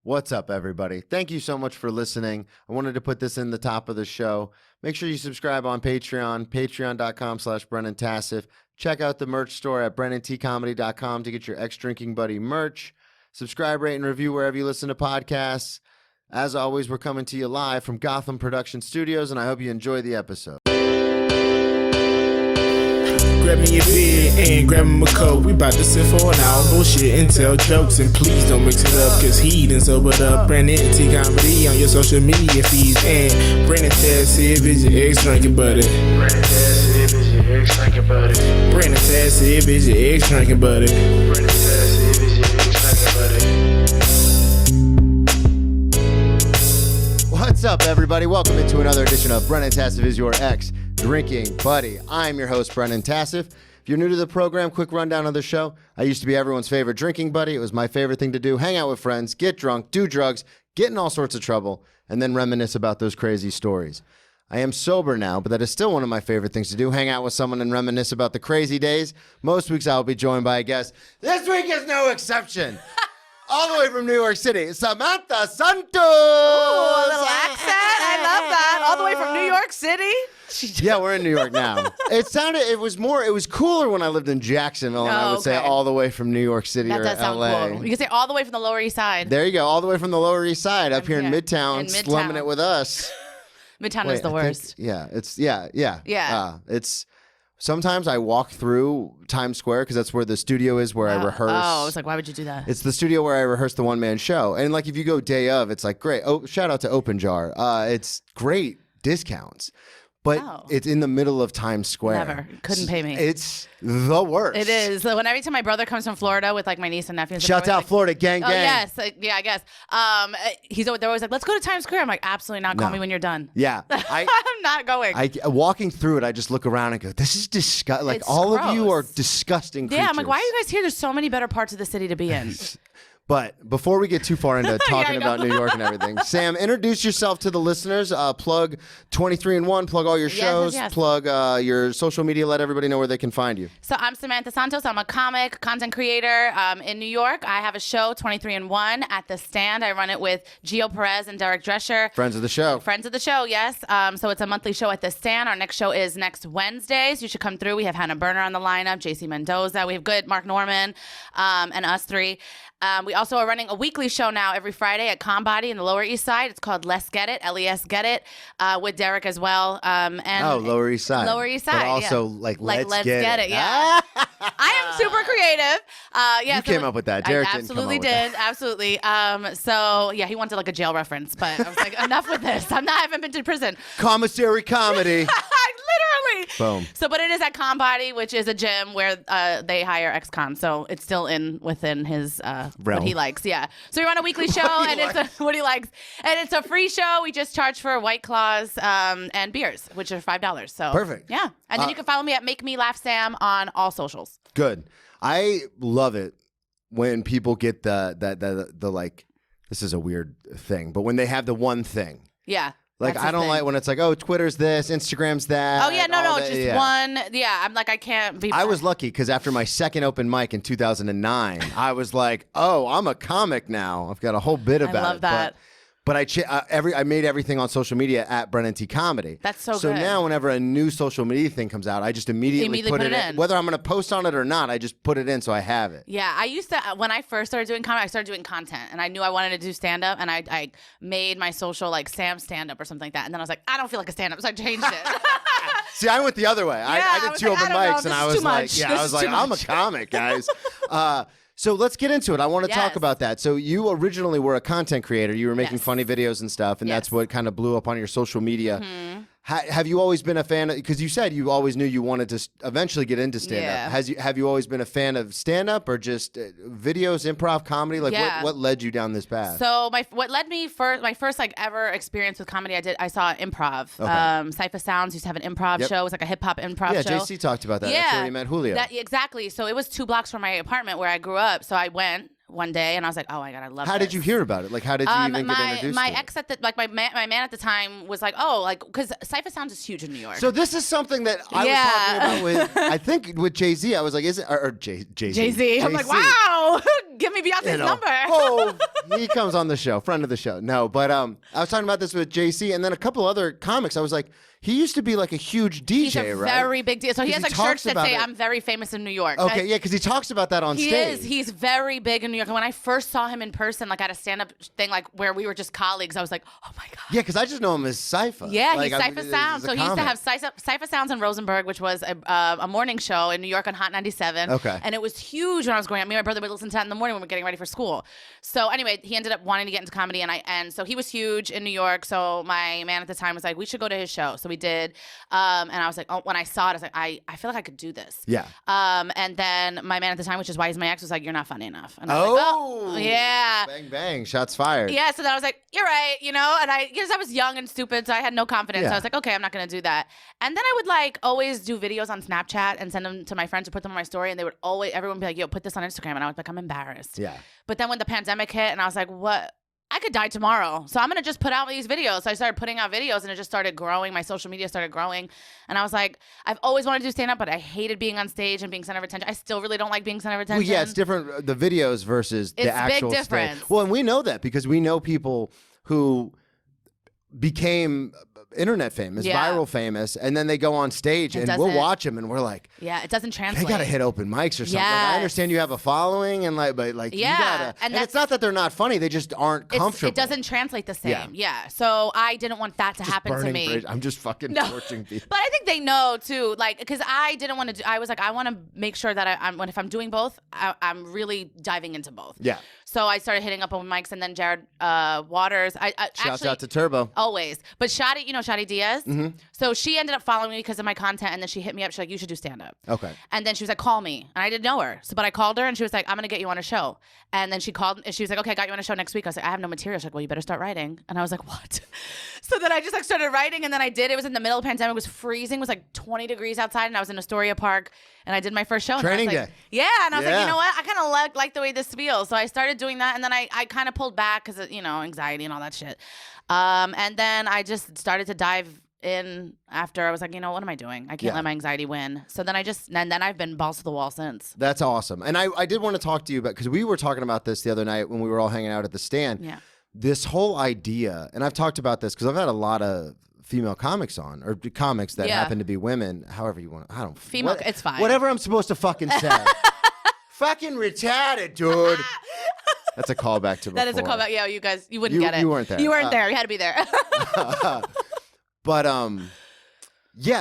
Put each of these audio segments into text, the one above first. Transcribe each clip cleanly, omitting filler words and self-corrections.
What's up, everybody? Thank you so much for listening. I wanted to put this in the top of the show. Make sure you subscribe on Patreon, patreon.com/Brennan Tassif. Check out the merch store at brennantcomedy.com to get your ex-drinking buddy merch. Subscribe, rate, and review wherever you listen to podcasts. As always, we're coming to you live from Gotham Production Studios, and I hope you enjoy the episode. Grab me a beer and grab me a coke. We bout to sit for an hour, bullshit and tell jokes. And please don't mix it up, cause he done sobered up. Brennan T Comedy on your social media feeds. And Brennan Tassif is your ex drinking buddy. Brennan Tassif is your ex drinking buddy. Brennan Tassif is your ex drinking buddy. Brennan Tassif is your ex drinking buddy. What's up, everybody? Welcome into another edition of Brennan Tassif is your ex-drinking buddy. I'm your host, Brennan Tassif. If you're new to the program, quick rundown of the show. I used to be everyone's favorite drinking buddy. It was my favorite thing to do. Hang out with friends, get drunk, do drugs, get in all sorts of trouble, and then reminisce about those crazy stories. I am sober now, but that is still one of my favorite things to do. Hang out with someone and reminisce about the crazy days. Most weeks I'll be joined by a guest. This week is no exception. All the way from New York City, Samantha Santos. Ooh, a little accent. I love that. All the way from New York City. Yeah, we're in New York now. It was cooler when I lived in Jacksonville, and I would say all the way from New York City That or does sound LA. cool. You can say all the way from the Lower East Side. There you go, all the way from the Lower East Side up here in Midtown, In Midtown. slumming it with us. Midtown is the worst. It's sometimes I walk through Times Square because that's where the studio is where I rehearse. Oh, I was like, why would you do that? It's the studio where I rehearse the one-man show. And like if you go day of, it's like great. Oh, shout out to Open Jar. It's great discounts. But it's in the middle of Times Square. Never. Couldn't pay me. It's the worst. It is. So every time my brother comes from Florida with like my niece and nephews. Shouts out Florida, gang, gang. Oh, yes. Yeah, I guess. They're always like, let's go to Times Square. I'm like, absolutely not. Call me when you're done. Yeah. I'm not going. Walking through it, I just look around and go, this is disgusting. Like, It's all gross. of you are disgusting creatures. Yeah, I'm like, why are you guys here? There's so many better parts of the city to be in. But before we get too far into talking I know. about New York and everything, Sam, introduce yourself to the listeners. Plug 23-in-1, plug all your shows, yes. Plug your social media, let everybody know where they can find you. So I'm Samantha Santos. I'm a comic, content creator in New York. I have a show, 23-in-1, at The Stand. I run it with Geo Perez and Drescher. Friends of the show. Friends of the show, yes. So it's a monthly show at The Stand. Our next show is next Wednesday, so you should come through. We have Hannah Berner on the lineup, JC Mendoza. We have good Mark Norman, and us three. We also are running a weekly show now every Friday at Combody in the Lower East Side. It's called Let's Get It, LES Get It, with Derek as well. Lower East Side. Lower East Side, but also, yeah. Let's Get It, yeah. I am super creative. You came up with that. Derek I absolutely did. Absolutely. So, yeah, he wanted like a jail reference, but I was like, enough with this. I haven't been to prison. Commissary comedy. Literally. Boom. So, but it is at Combody, which is a gym where they hire ex-cons. So it's still within his what he likes. Yeah. So we run a weekly show, and it's what he likes, and it's a free show. We just charge for White Claws and beers, which are $5. So perfect. Yeah. And then you can follow me at Make Me Laugh Sam on all socials. Good. I love it when people get the like. This is a weird thing, but when they have the one thing. Yeah. Like, I don't like when it's like, oh, Twitter's this, Instagram's that. Oh, yeah, no, just one. Yeah, I'm like, I can't be. I was lucky because after my second open mic in 2009, I was like, oh, I'm a comic now. I've got a whole bit about it. I love that. But I made everything on social media at Brennan T Comedy. That's so good. So now whenever a new social media thing comes out, I just immediately put it in. Whether I'm going to post on it or not, I just put it in so I have it. Yeah, I used to, when I first started doing comedy, I started doing content. And I knew I wanted to do stand-up. And I made my social like Sam stand-up or something like that. And then I was like, I don't feel like a stand-up. So I changed it. See, I went the other way. I did two open mics and I was like, I'm a comic, guys. So let's get into it. I want to talk about that. So you originally were a content creator. You were making funny videos and stuff, and that's what kind of blew up on your social media. Mm-hmm. Have you always been a fan of, because you said you always knew you wanted to eventually get into stand-up. Yeah. Have you always been a fan of stand-up or just videos, improv, comedy? Like what led you down this path? So my first like ever experience with comedy, I saw improv. Okay. Cipha Sounds used to have an improv show. It was like a hip-hop improv show. Yeah, JC talked about that. That's where he met Julio. Exactly. So it was 2 blocks from my apartment where I grew up. So I went. one day, and I was like, oh my God, I love How this. did you hear about it? Like, how did you even get introduced my to it? ex at the my man at the time was like, oh, like because Cipha Sounds is huge in New York. So this is something that I was talking about with, I think with Jay-Z. I was like, is it, or Jay-Z. Jay-Z. I'm like, wow, give me Beyonce's number. Oh, he comes on the show, friend of the show. No, but I was talking about this with JC and then a couple other comics. I was like, he used to be like a huge DJ, He's a right? very big deal. So he has like shirts that say, I'm very famous in New York. Okay, yeah, because he talks about that on stage. He's very big in New York. And when I first saw him in person, like at a stand-up thing, like where we were just colleagues, I was like, oh my God. Yeah, because I just know him as Cipha. Yeah, like, he's Cipha Sounds. So he used to have Cipha Sounds in Rosenberg, which was a morning show in New York on Hot 97. Okay. And it was huge when I was growing up. Me and my brother would listen to that in the morning when we were getting ready for school. So anyway, he ended up wanting to get into comedy, and so he was huge in New York. So my man at the time was like, we should go to his show. So we did. And I was like, oh, when I saw it, I was like, I feel like I could do this. Yeah. And then my man at the time, which is why he's my ex, was like, you're not funny enough. And I was like, oh, yeah. Bang, bang. Shots fired. Yeah, so then I was like, you're right, and because I was young and stupid, so I had no confidence. Yeah. So I was like, okay, I'm not going to do that. And then I would like always do videos on Snapchat and send them to my friends or put them on my story, and everyone would be like, yo, put this on Instagram. And I was like, I'm embarrassed. Yeah. But then when the pandemic hit and I was like, what? I could die tomorrow. So I'm going to just put out these videos. So I started putting out videos and it just started growing. My social media started growing. And I was like, I've always wanted to do stand-up, but I hated being on stage and being center of attention. I still really don't like being center of attention. Well, yeah, it's different. The videos versus the actual big stage. difference. Well, and we know that because we know people who became internet famous, viral famous, and then they go on stage and we'll watch them and we're like, yeah, it doesn't translate. they gotta hit open mics or something. Like, I understand you have a following and but you gotta, and it's not that they're not funny, they just aren't comfortable. It doesn't translate the same. Yeah. So I didn't want that to happen to me. I'm just fucking torching people. But I think they know too, like, because I didn't want to I was like, I want to make sure that if I'm doing both, I'm really diving into both. Yeah. So I started hitting up open mics, and then Jared Waters. Shouts out to Turbo. Always. But Shadi, Shadi Diaz? Mm-hmm. So she ended up following me because of my content, and then she hit me up. She's like, you should do stand-up. Okay. And then she was like, call me. And I didn't know her. But I called her, and she was like, I'm going to get you on a show. And then she called, and she was like, okay, I got you on a show next week. I was like, I have no material. She's like, well, you better start writing. And I was like, what? So then I just started writing, and then I did. It was in the middle of the pandemic. It was freezing. It was like 20 degrees outside, and I was in Astoria Park, and I did my first show. Training day. Yeah, and I was like, you know what? I kind of like the way this feels. So I started doing that, and then I kind of pulled back because of, anxiety and all that shit. And then I just started to dive in after. I was like, what am I doing? I can't let my anxiety win. So then then I've been balls to the wall since. That's awesome. And I did want to talk to you about, because we were talking about this the other night when we were all hanging out at the stand. Yeah. This whole idea, and I've talked about this because I've had a lot of female comics on, or comics that happen to be women, however you want to, I don't female, it's fine. Whatever I'm supposed to fucking say. Fucking retarded, dude. That's a callback to before. That is a callback. Yeah, you guys, you wouldn't get it. You weren't there. You weren't there. You had to be there. But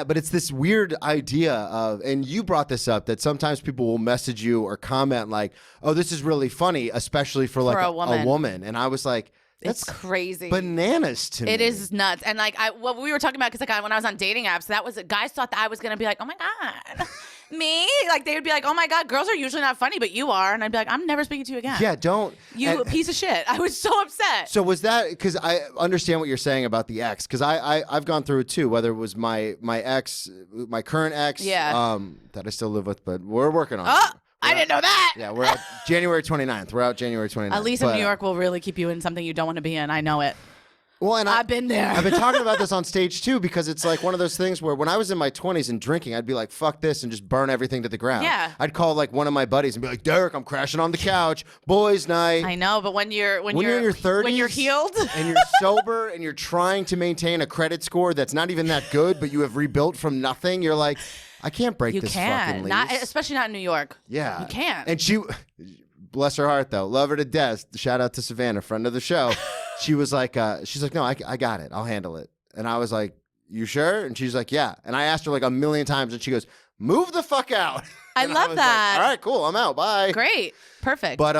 but it's this weird idea of, and you brought this up, that sometimes people will message you or comment like, oh, this is really funny, especially for like a woman. And I was like, that's it's crazy. Bananas to me. It is nuts. And like what we were talking about, because like when I was on dating apps, guys thought that I was gonna be like, oh my God. Me? Like they would be like, oh my God, girls are usually not funny, but you are. And I'd be like, I'm never speaking to you again. Yeah, don't. You piece of shit. I was so upset. So was that, because I understand what you're saying about the ex, because I've gone through it too, whether it was my ex, my current ex, that I still live with, but we're working on it. I didn't know that. Yeah, we're out January 29th. We're out January 29th. At least in New York will really keep you in something you don't want to be in. I know it. Well, and I've been there. I've been talking about this on stage too, because it's like one of those things where when I was in my 20s and drinking, I'd be like, fuck this, and just burn everything to the ground. Yeah. I'd call like one of my buddies and be like, Derek, I'm crashing on the couch, boys night. I know, but when you're in your 30s, when you're healed and you're sober and you're trying to maintain a credit score that's not even that good, but you have rebuilt from nothing, you're like, I can't break this fucking lease. Not, especially not in New York. Yeah. You can't. And she, bless her heart though, love her to death. Shout out to Savannah, friend of the show. She was like, no, I got it. I'll handle it. And I was like, you sure? And she's like, yeah. And I asked her like a million times, and she goes, move the fuck out. I love that. Like, all right, cool. I'm out. Bye. Great. Perfect. But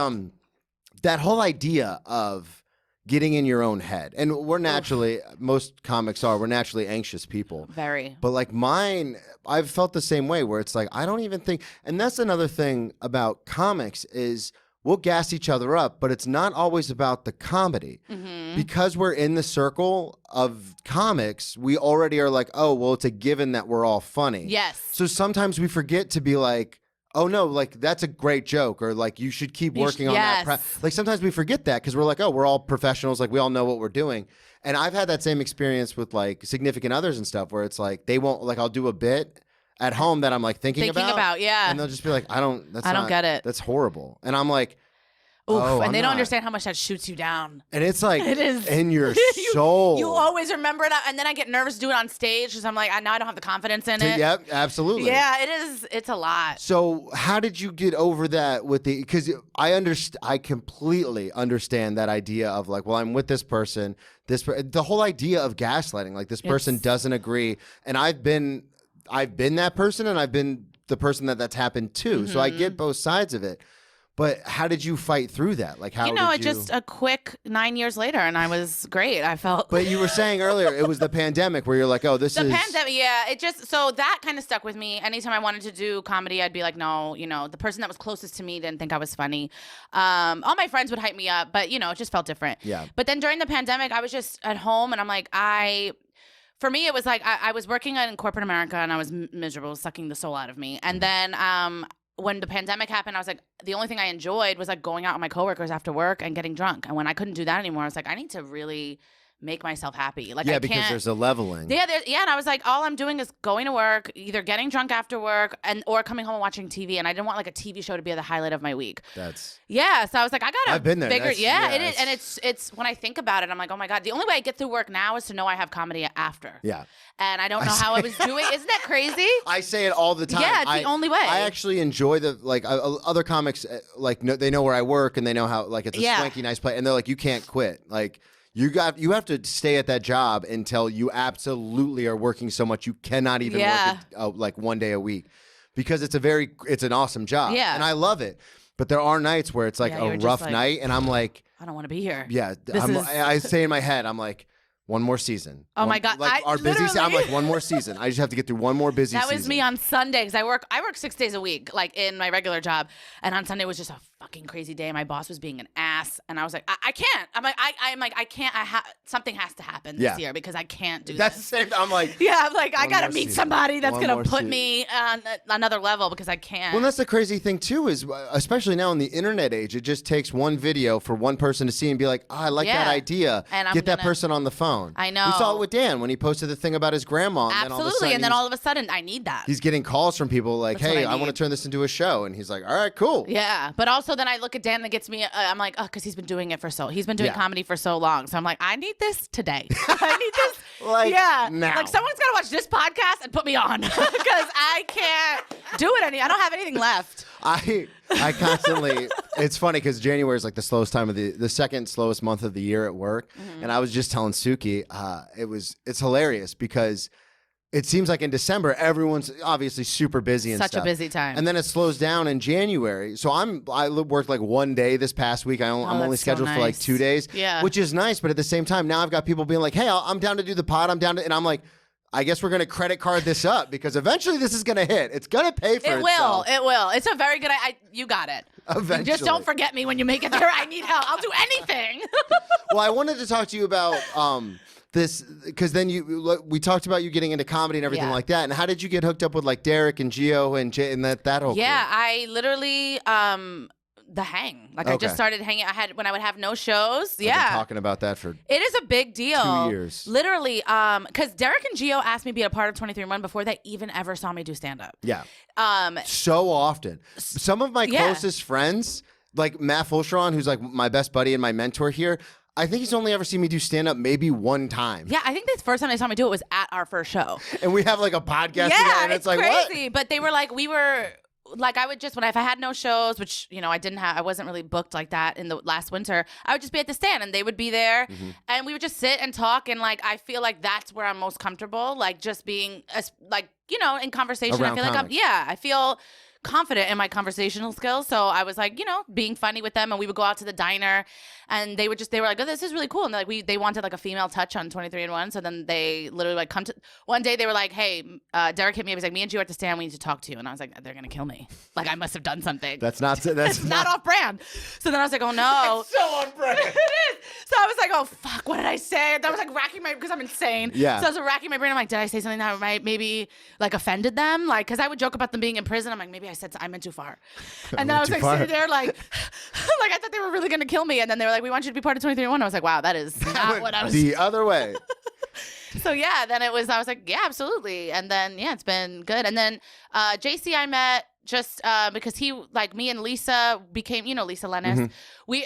that whole idea of getting in your own head, and we're naturally, most comics are, we're naturally anxious people. Very. But like mine, I've felt the same way, where it's like, I don't even think, and that's another thing about comics is, we'll gas each other up, but it's not always about the comedy. Mm-hmm. Because we're in the circle of comics, we already are like, oh, well, it's a given that we're all funny. Yes. So sometimes we forget to be like, oh no, like that's a great joke, or like you should keep working on that. Like sometimes we forget that because we're like, oh, we're all professionals, like we all know what we're doing. And I've had that same experience with like significant others and stuff where it's like they won't, like I'll do a bit at home that I'm like thinking about, and they'll just be like, I don't get it. That's horrible. And I'm like, oof, oh, and they don't understand how much that shoots you down. And it's like, it is in your soul. You always remember it. And then I get nervous to do it on stage because I'm like, now I don't have the confidence in it. Yep, absolutely. Yeah, it is. It's a lot. So how did you get over that with because I completely understand that idea of like, well, I'm with this person, the whole idea of gaslighting, like this person doesn't agree. And I've been that person, and I've been the person that's happened to. Mm-hmm. So I get both sides of it. But how did you fight through that? Like how did you... just a quick 9 years later, and I was great. I felt. But you were saying earlier it was the pandemic where you're like, oh, the pandemic. Yeah, it just so that kind of stuck with me. Anytime I wanted to do comedy, I'd be like, no, the person that was closest to me didn't think I was funny. All my friends would hype me up, but it just felt different. Yeah. But then during the pandemic, I was just at home, and I'm like, for me, it was like I was working in corporate America, and I was miserable, sucking the soul out of me. And then when the pandemic happened, I was like, the only thing I enjoyed was like going out with my coworkers after work and getting drunk. And when I couldn't do that anymore, I was like, I need to really make myself happy. Like, because there's a leveling. Yeah, and I was like, all I'm doing is going to work, either getting drunk after work or coming home and watching TV. And I didn't want like a TV show to be the highlight of my week. So I was like, I've been there. It is, and it's when I think about it, I'm like, oh my god, the only way I get through work now is to know I have comedy after. Yeah. And I don't know how I was doing. Isn't that crazy? I say it all the time. Yeah, it's the only way. I actually enjoy other comics, they know where I work and they know how it's a swanky, nice place, and they're like, you can't quit. Like you have to stay at that job until you absolutely are working so much you cannot even work it, like 1 day a week, because it's an awesome job. Yeah, and I love it. But there are nights where it's like a rough night, and I'm like, I don't want to be here. Yeah, I say in my head, I'm like, one more season. My God. Like our busy season. I'm like, one more season. I just have to get through one more busy season. That was me on Sunday because I work 6 days a week, like in my regular job. And on Sunday was just a fucking crazy day. My boss was being an ass. And I was like, I can't. I'm like, I can't. Something has to happen this year because I can't do That's this. the same. I'm like, I'm like, I got to meet somebody that's going to put me on another level because I can't. Well, that's the crazy thing too is, especially now in the internet age, it just takes one video for one person to see and be like, oh, I like that idea. And get that person on the phone. I know. We saw it with Dan when he posted the thing about his grandma. Absolutely. And then all of a sudden, I need that. He's getting calls from people like, hey, I want to turn this into a show. And he's like, all right, cool. Yeah. But also then I look at Dan and it gets me, I'm like, oh, because he's been doing comedy for so long. So I'm like, I need this today. I need this. Now. Like someone's got to watch this podcast and put me on because I can't do it I don't have anything left. I constantly, it's funny because January is like the slowest time of the second slowest month of the year at work. Mm-hmm. And I was just telling Suki, it's hilarious because it seems like in December, everyone's obviously super busy and such a busy time. And then it slows down in January. So I worked like 1 day this past week. I'm only scheduled for like 2 days, which is nice. But at the same time, now I've got people being like, hey, I'm down to do the pod. And I'm like, I guess we're going to credit card this up because eventually this is going to hit. It's going to pay for itself. It will. It's a very good, you got it. Eventually. Just don't forget me when you make it there. I need help. I'll do anything. Well, I wanted to talk to you about this because then we talked about you getting into comedy and everything like that. And how did you get hooked up with like Derek and Geo and that whole crew? I literally the hang. Like I just started hanging. When I would have no shows. I've been talking about that for it is a big deal. 2 years. Literally, because Derek and Geo asked me to be a part of 23-1 before they even ever saw me do stand up. Yeah. So often. Some of my closest friends, like Matt Fulcheron, who's like my best buddy and my mentor here, I think he's only ever seen me do stand up maybe one time. Yeah, I think the first time they saw me do it was at our first show. And we have like a podcast together, and it's like crazy. What? But they were like, I would just, if I had no shows, which, I wasn't really booked like that in the last winter, I would just be at the stand and they would be there and we would just sit and talk. And like, I feel like that's where I'm most comfortable. Like just being in conversation. Around I feel comics. I feel confident in my conversational skills. So I was like, being funny with them, and we would go out to the diner and they were like, oh, this is really cool. And they wanted like a female touch on 23-1. So then they literally like one day they were like, hey, Derek hit me up. He's like, me and you are at the stand. We need to talk to you. And I was like, they're going to kill me. Like I must have done something. That's not not off brand. So then I was like, oh no. It's so on brand. It is. So I was like, oh fuck, what did I say? That was like racking my, because I'm insane. Yeah. So I was racking my brain. I'm like, did I say something that might maybe like offended them? Like, because I would joke about them being in prison. I'm like, maybe I went too far. And then I was like sitting there like, like I thought they were really gonna kill me. And then they were like, we want you to be part of 23-1. I was like, wow, that is not what I was. The other way. So yeah, then I was like, yeah, absolutely. And then yeah, it's been good. And then JC I met just because he, like, me and Lisa became, Lisa Lennis.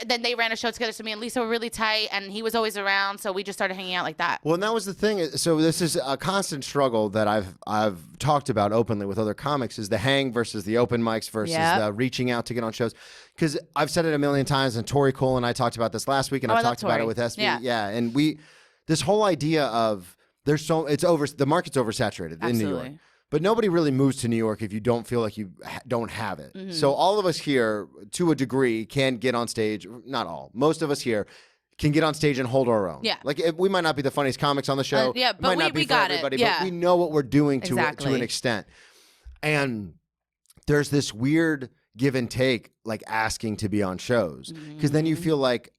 Then they ran a show together, so me and Lisa were really tight, and he was always around, so we just started hanging out like that. Well, and that was the thing. So this is a constant struggle that I've talked about openly with other comics, is the hang versus the open mics versus the reaching out to get on shows. Because I've said it a million times, and Tori Cole and I talked about this last week, and I talked about it with SB. Yeah, and this whole idea of the market's oversaturated in New York. But nobody really moves to New York if you don't feel like you don't have it. So all of us here, to a degree, can get on stage. Not all. Most of us here can get on stage and hold our own. Yeah. Like, we might not be the funniest comics on the show. But might not be we got everybody, it. Yeah. But we know what we're doing to an extent. And there's this weird give and take, like asking to be on shows. Because then you feel like,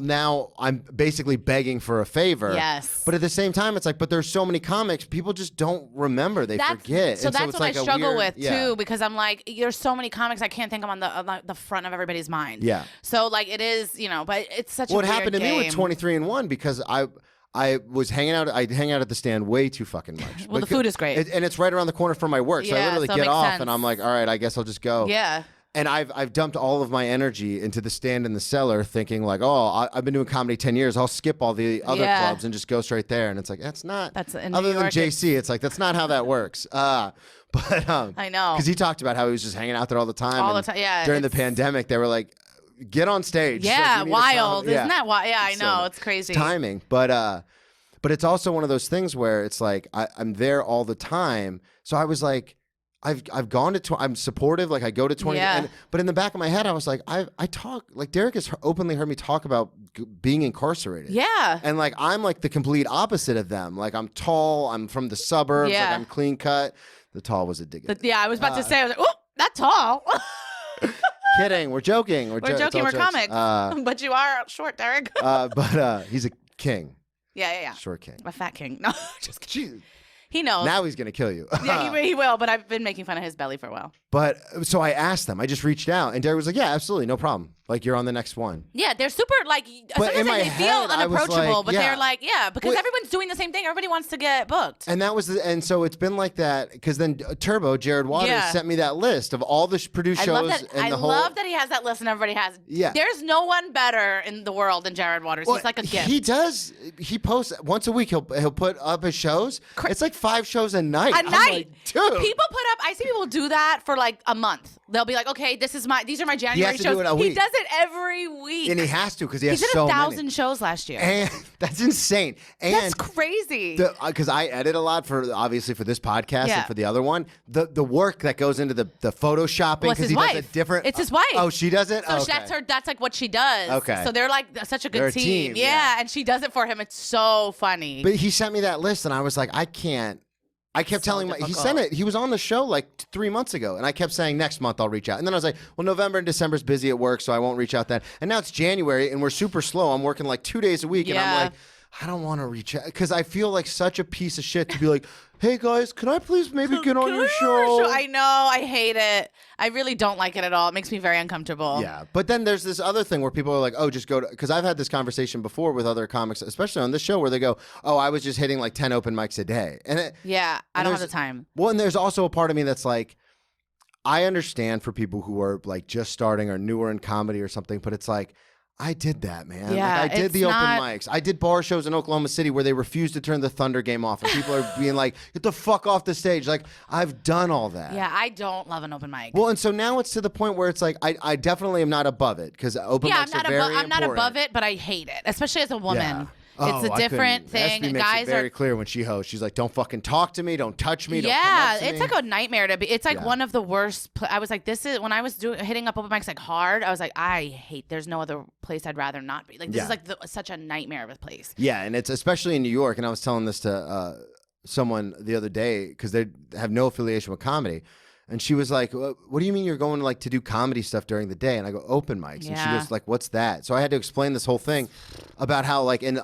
now I'm basically begging for a favor. Yes. But at the same time, it's like, but there's so many comics, people just don't remember. They forget. So that's it's what like I struggle with yeah. too, because I'm like, there's so many comics, I can't think I'm on the front of everybody's mind. Yeah. So like it is, but it's such a weird What happened to me with 23-1, because I was hanging out. I hang out at the stand way too fucking much. Well, the food is great, and it's right around the corner from my work. So I literally get off, and I'm like, all right, I guess I'll just go. Yeah. And I've dumped all of my energy into the stand in the cellar, thinking like, I've been doing comedy 10 years. I'll skip all the other clubs and just go straight there. And it's like, that's not. That's in other New than York, JC, it's like that's not how that works. But I know, because he talked about how he was just hanging out there all the time. All the time, yeah. During the pandemic, they were like, get on stage. Yeah, like, wild. Isn't that wild? Yeah, I know. So, it's crazy. It's timing, but it's also one of those things where it's like I'm there all the time. So I was like, I've gone to I'm supportive, like I go to 20, but in the back of my head I was like, I talk, like Derek has openly heard me talk about being incarcerated. Yeah. And like I'm like the complete opposite of them. Like I'm tall, I'm from the suburbs, like I'm clean cut. The tall was a dig. I was about to say, I was like, oh, that tall. Kidding, we're joking. We're joking, we're comics. But you are short, Derek. But he's a king. Yeah. Short king. A fat king. No, just kidding. Jeez. He knows. Now he's going to kill you. Yeah, he will, but I've been making fun of his belly for a while. But so I asked them. I just reached out, and Derek was like, yeah, absolutely, no problem. Like, you're on the next one. Yeah, they're super, like, but sometimes they feel unapproachable, like, but they're like, because everyone's doing the same thing. Everybody wants to get booked. And that was, and so it's been like that, because then Turbo, Jared Waters, sent me that list of all the produced shows. I love that he has that list and everybody has it. Yeah. There's no one better in the world than Jared Waters. He's like a gift. He does. He posts once a week. He'll put up his shows. It's like 5 shows a night. A night. Like, dude. People put up, I see people do that for like a month. They'll be like, okay, these are my January shows. He does it every week. And he has to, because he has so many. He did 1,000 shows last year. And that's insane. And that's crazy. Because I edit a lot obviously for this podcast and for the other one. The work that goes into the photoshopping, because he does a different. It's his wife. Oh, she does it? So that's like what she does. Okay. So they're like such a good team. Yeah, and she does it for him. It's so funny. But he sent me that list, and I was like, I can't. I kept telling he sent it. He was on the show like 3 months ago, and I kept saying next month I'll reach out. And then I was like, well, November and December's busy at work, so I won't reach out then. And now it's January, and we're super slow. I'm working like 2 days a week, and I'm like, I don't want to reach out, because I feel like such a piece of shit to be like, hey guys, can I please maybe get on your show? I know, I hate it. I really don't like it at all. It makes me very uncomfortable. Yeah, but then there's this other thing where people are like, oh, just go to, because I've had this conversation before with other comics, especially on this show, where they go, oh, I was just hitting like 10 open mics a day. And I don't have the time. Well, and there's also a part of me that's like, I understand for people who are like just starting or newer in comedy or something, but it's like, I did that, man. Yeah, like I did the open mics. I did bar shows in Oklahoma City where they refused to turn the Thunder game off, and people are being like, "Get the fuck off the stage!" Like, I've done all that. Yeah, I don't love an open mic. Well, and so now it's to the point where it's like, I definitely am not above it, because open mics are very important. I'm not above it, but I hate it, especially as a woman. Yeah. It's a different thing. SB makes Guys it very clear when she hosts. She's like, "Don't fucking talk to me. Don't touch me. Don't yeah, come up to it's me." like a nightmare to be. It's like one of the worst. I was like, this is when I was hitting up open mics like hard. I was like, I hate. There's no other place I'd rather not be. Like this is like such a nightmare of a place. Yeah, and it's especially in New York. And I was telling this to someone the other day, because they have no affiliation with comedy. And she was like, what do you mean you're going like to do comedy stuff during the day? And I go, open mics. And she goes like, what's that? So I had to explain this whole thing about how like in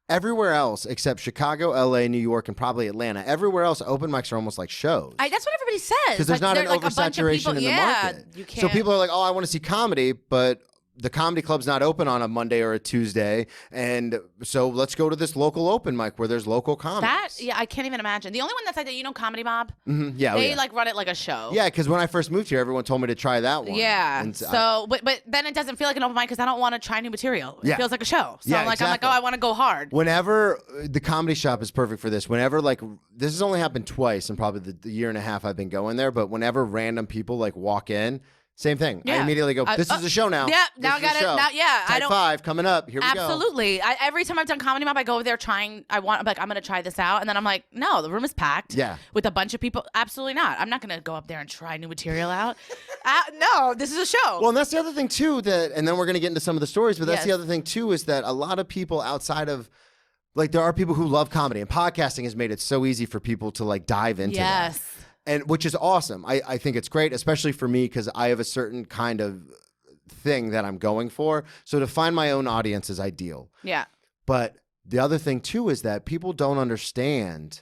everywhere else except Chicago, LA, New York, and probably Atlanta, everywhere else open mics are almost like shows. That's what everybody says. Because there's not an oversaturation in the market. You can't. So people are like, oh, I want to see comedy, but the comedy club's not open on a Monday or a Tuesday, and so let's go to this local open mic where there's local comics. I can't even imagine. The only one that's like that, Comedy Mob? Mm-hmm. Yeah, they like run it like a show. Yeah, because when I first moved here, everyone told me to try that one. Yeah. And but then it doesn't feel like an open mic because I don't want to try new material. It feels like a show. So I'm like, oh, I want to go hard. Whenever the Comedy Shop is perfect for this. Whenever like this has only happened twice in probably the year and a half I've been going there, but whenever random people like walk in. Same thing. Yeah. I immediately go, this is a show now. Yeah, now I got it. Now, Type 5 coming up. Here we go. Absolutely. Every time I've done Comedy Mob, I go over there I'm like, I'm going to try this out. And then I'm like, no, the room is packed. Yeah. With a bunch of people. Absolutely not. I'm not going to go up there and try new material out. No, this is a show. Well, and that's the other thing, too, and then we're going to get into some of the stories, but that's the other thing, too, is that a lot of people outside of, like, there are people who love comedy, and podcasting has made it so easy for people to, like, dive into that. And which is awesome. I think it's great, especially for me, because I have a certain kind of thing that I'm going for. So to find my own audience is ideal. Yeah. But the other thing, too, is that people don't understand.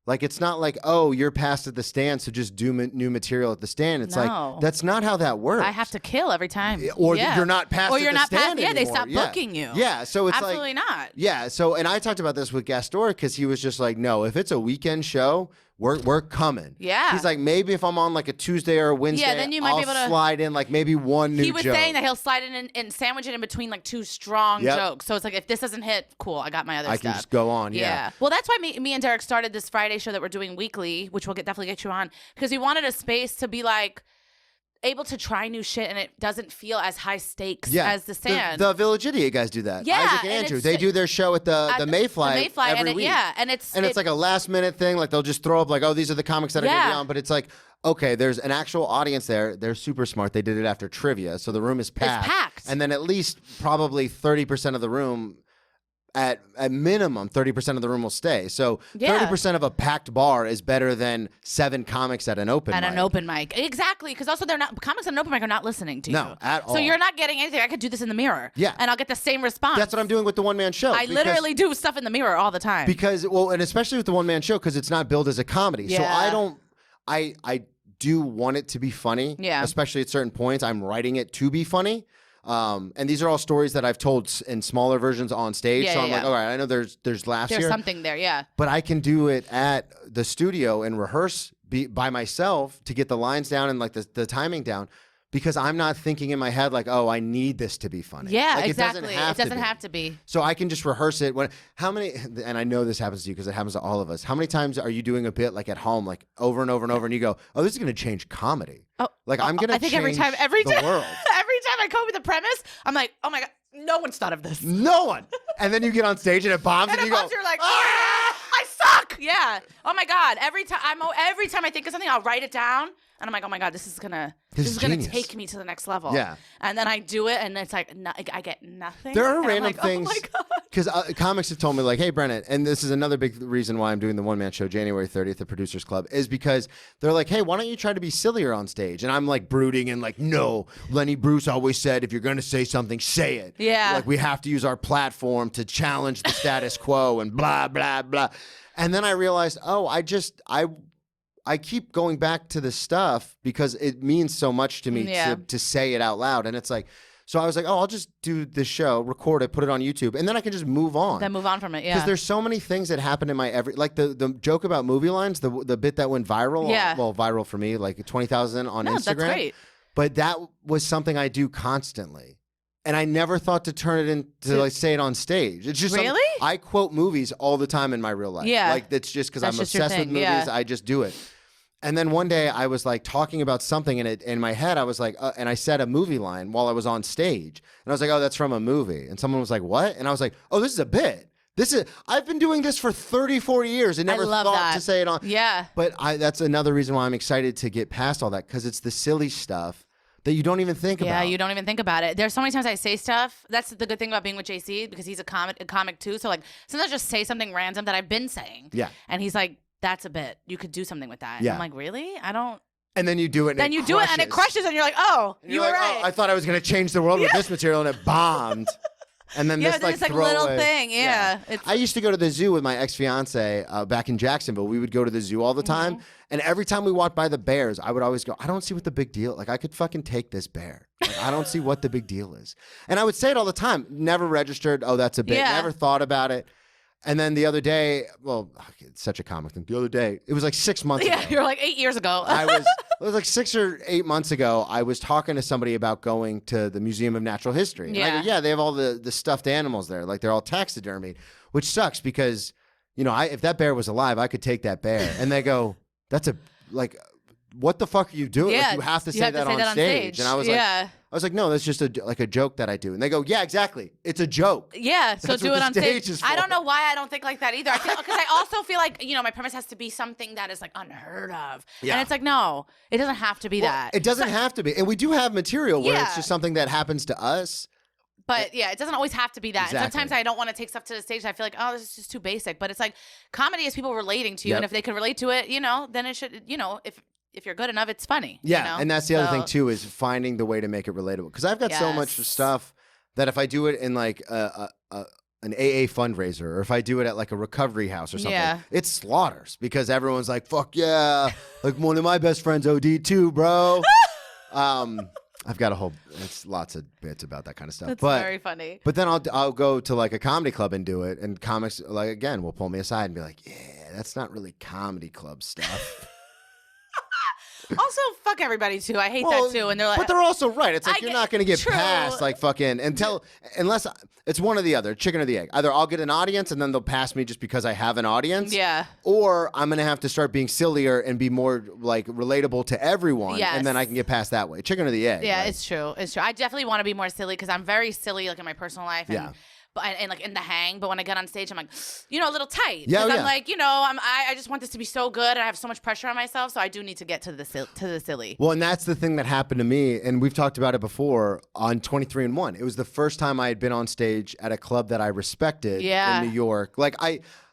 Like, it's not like, oh, you're past at the stand, so just do new material at the stand. It's like, that's not how that works. I have to kill every time. Or you're not past at the stand anymore. Yeah, they stop booking you. Yeah, so it's absolutely not. Yeah, so, and I talked about this with Gastor because he was just like, no, if it's a weekend show, we're coming. Yeah. He's like, maybe if I'm on like a Tuesday or a Wednesday, then you might be able to slide in like maybe one new joke. He was saying that he'll slide in and sandwich it in between like two strong jokes. So it's like, if this doesn't hit, cool, I got my other stuff. I can just go on, yeah. Well, that's why me and Derek started this Friday show that we're doing weekly, which we'll definitely get you on, because we wanted a space to be like, able to try new shit and it doesn't feel as high stakes as the stand. The Village Idiot guys do that. Yeah, Isaac and Andrew, they do their show at the Mayfly every week. Yeah, and it's like a last minute thing. Like they'll just throw up like, oh, these are the comics that are going to be on. But it's like, okay, there's an actual audience there. They're super smart. They did it after trivia, so the room is packed. It's packed. And then at least probably 30% of the room. At minimum, 30% of the room will stay. So 30% of a packed bar is better than 7 comics at an open mic. At an open mic. Exactly. Because also comics at an open mic are not listening to you. No, at all. So you're not getting anything. I could do this in the mirror. Yeah. And I'll get the same response. That's what I'm doing with the one-man show. I literally do stuff in the mirror all the time. Because, and especially with the one-man show, because it's not billed as a comedy. Yeah. So I do want it to be funny. Yeah. Especially at certain points. I'm writing it to be funny. And these are all stories that I've told in smaller versions on stage. So I'm like, all right, I know there's laughs here. There's something there, yeah. But I can do it at the studio and rehearse by myself to get the lines down and like the timing down, because I'm not thinking in my head like, oh, I need this to be funny. Yeah, like, exactly. It doesn't have to be. So I can just rehearse it. And I know this happens to you because it happens to all of us. How many times are you doing a bit like at home, like over and over and over, and you go, oh, this is going to change comedy. Oh, like I'm going to change every time, the world. Every time I come up with a premise, I'm like, oh my God, no one's thought of this. No one. And then you get on stage and it bombs and you go, you're like, I suck. Yeah. Oh my God. Every time I think of something, I'll write it down. And I'm like, oh my God, this is gonna take me to the next level. Yeah. And then I do it, and it's like I get nothing. There are random things. Oh my God. Because comics have told me like, hey, Brennan, and this is another big reason why I'm doing the one-man show January 30th at Producers Club, is because they're like, hey, why don't you try to be sillier on stage? And I'm like brooding and like, no, Lenny Bruce always said, if you're going to say something, say it. Yeah. Like we have to use our platform to challenge the status quo and blah, blah, blah. And then I realized, oh, I keep going back to this stuff because it means so much to me to say it out loud. And it's like, so I was like, oh, I'll just do this show, record it, put it on YouTube, and then I can just move on. Then move on from it, yeah. Because there's so many things that happen in my like the joke about movie lines, the bit that went viral. Yeah. Well, viral for me, like 20,000 on Instagram. That's great. But that was something I do constantly. And I never thought to turn it into like say it on stage. It's just really? I quote movies all the time in my real life. Yeah. Like it's just because I'm just your obsessed with thing, movies. yeah. I just do it. And then one day I was like talking about something, and in my head I was like, and I said a movie line while I was on stage, and I was like, oh, that's from a movie. And someone was like, what? And I was like, oh, this is a bit. I've been doing this for 34 years and never thought to say it on. Yeah. But that's another reason why I'm excited to get past all that, because it's the silly stuff that you don't even think about. Yeah, you don't even think about it. There's so many times I say stuff. That's the good thing about being with JC, because he's a comic too. So like sometimes I just say something random that I've been saying. Yeah. And he's like, that's a bit. You could do something with that. Yeah. I'm like, really? I don't. And then you do it. And then you do it and it crushes, and you're like, oh, you were right. Oh, I thought I was going to change the world with this material, and it bombed. And then this it's like little thing. Yeah. I used to go to the zoo with my ex-fiance back in Jacksonville. We would go to the zoo all the time. And every time we walked by the bears, I would always go, I don't see what the big deal. Like, I could fucking take this bear. Like, I don't see what the big deal is. And I would say it all the time. Never registered. Oh, that's a bit. Yeah. Never thought about it. And then the other day, well, it's such a comic thing. The other day, it was like 6 months ago. Yeah, you're like 8 years ago. It was like 6 or 8 months ago, I was talking to somebody about going to the Museum of Natural History. And I go, they have all the stuffed animals there. Like, they're all taxidermied, which sucks because, you know, if that bear was alive, I could take that bear. And they go, what the fuck are you doing? Yeah, like, you have to say that on stage. And I was like, no, that's just a joke that I do. And they go, yeah, exactly. It's a joke. Yeah, so That's do what it the on stage. is I for. don't know why I don't think like that either. Because I also feel like, you know, my premise has to be something that is like unheard of. Yeah. And it's like, no, it doesn't have to be that. It doesn't have to be. And we do have material where it's Yeah. just something that happens to us. But yeah, it doesn't always have to be that. Exactly. And sometimes I don't want to take stuff to the stage. I feel like, oh, this is just too basic. But it's like comedy is people relating to you. Yep. And if they can relate to it, you know, then it should, you know, if you're good enough, it's funny. Yeah, you know? and that's the other thing too, is finding the way to make it relatable. Because I've got so much Yes. stuff that if I do it in like an AA fundraiser, or if I do it at like a recovery house or something, it slaughters because everyone's like, "Fuck yeah!" Like one of my best friends OD too, bro. I've got it's lots of bits about that kind of stuff. That's but, very funny. But then I'll go to like a comedy club and do it, and comics like again will pull me aside and be like, "Yeah, that's not really comedy club stuff." Also, fuck everybody too. I hate that too. And they're like, but they're also right. It's like you're not going to get true. past like fucking unless it's one or the other, chicken or the egg. Either I'll get an audience and then they'll pass me just because I have an audience. Yeah. Or I'm going to have to start being sillier and be more like relatable to everyone. Yes. And then I can get past that way. Chicken or the egg. Yeah, like, it's true. It's true. I definitely want to be more silly because I'm very silly, like in my personal life. And, Yeah. But and like in the hang, but when I get on stage, I'm like, you know, a little tight. Yeah, 'Cause yeah. I'm like, you know, I just want this to be so good, and I have so much pressure on myself, so I do need to get to the silly. Well, and that's the thing that happened to me, and we've talked about it before on 23&1. It was the first time I had been on stage at a club that I respected in New York. Like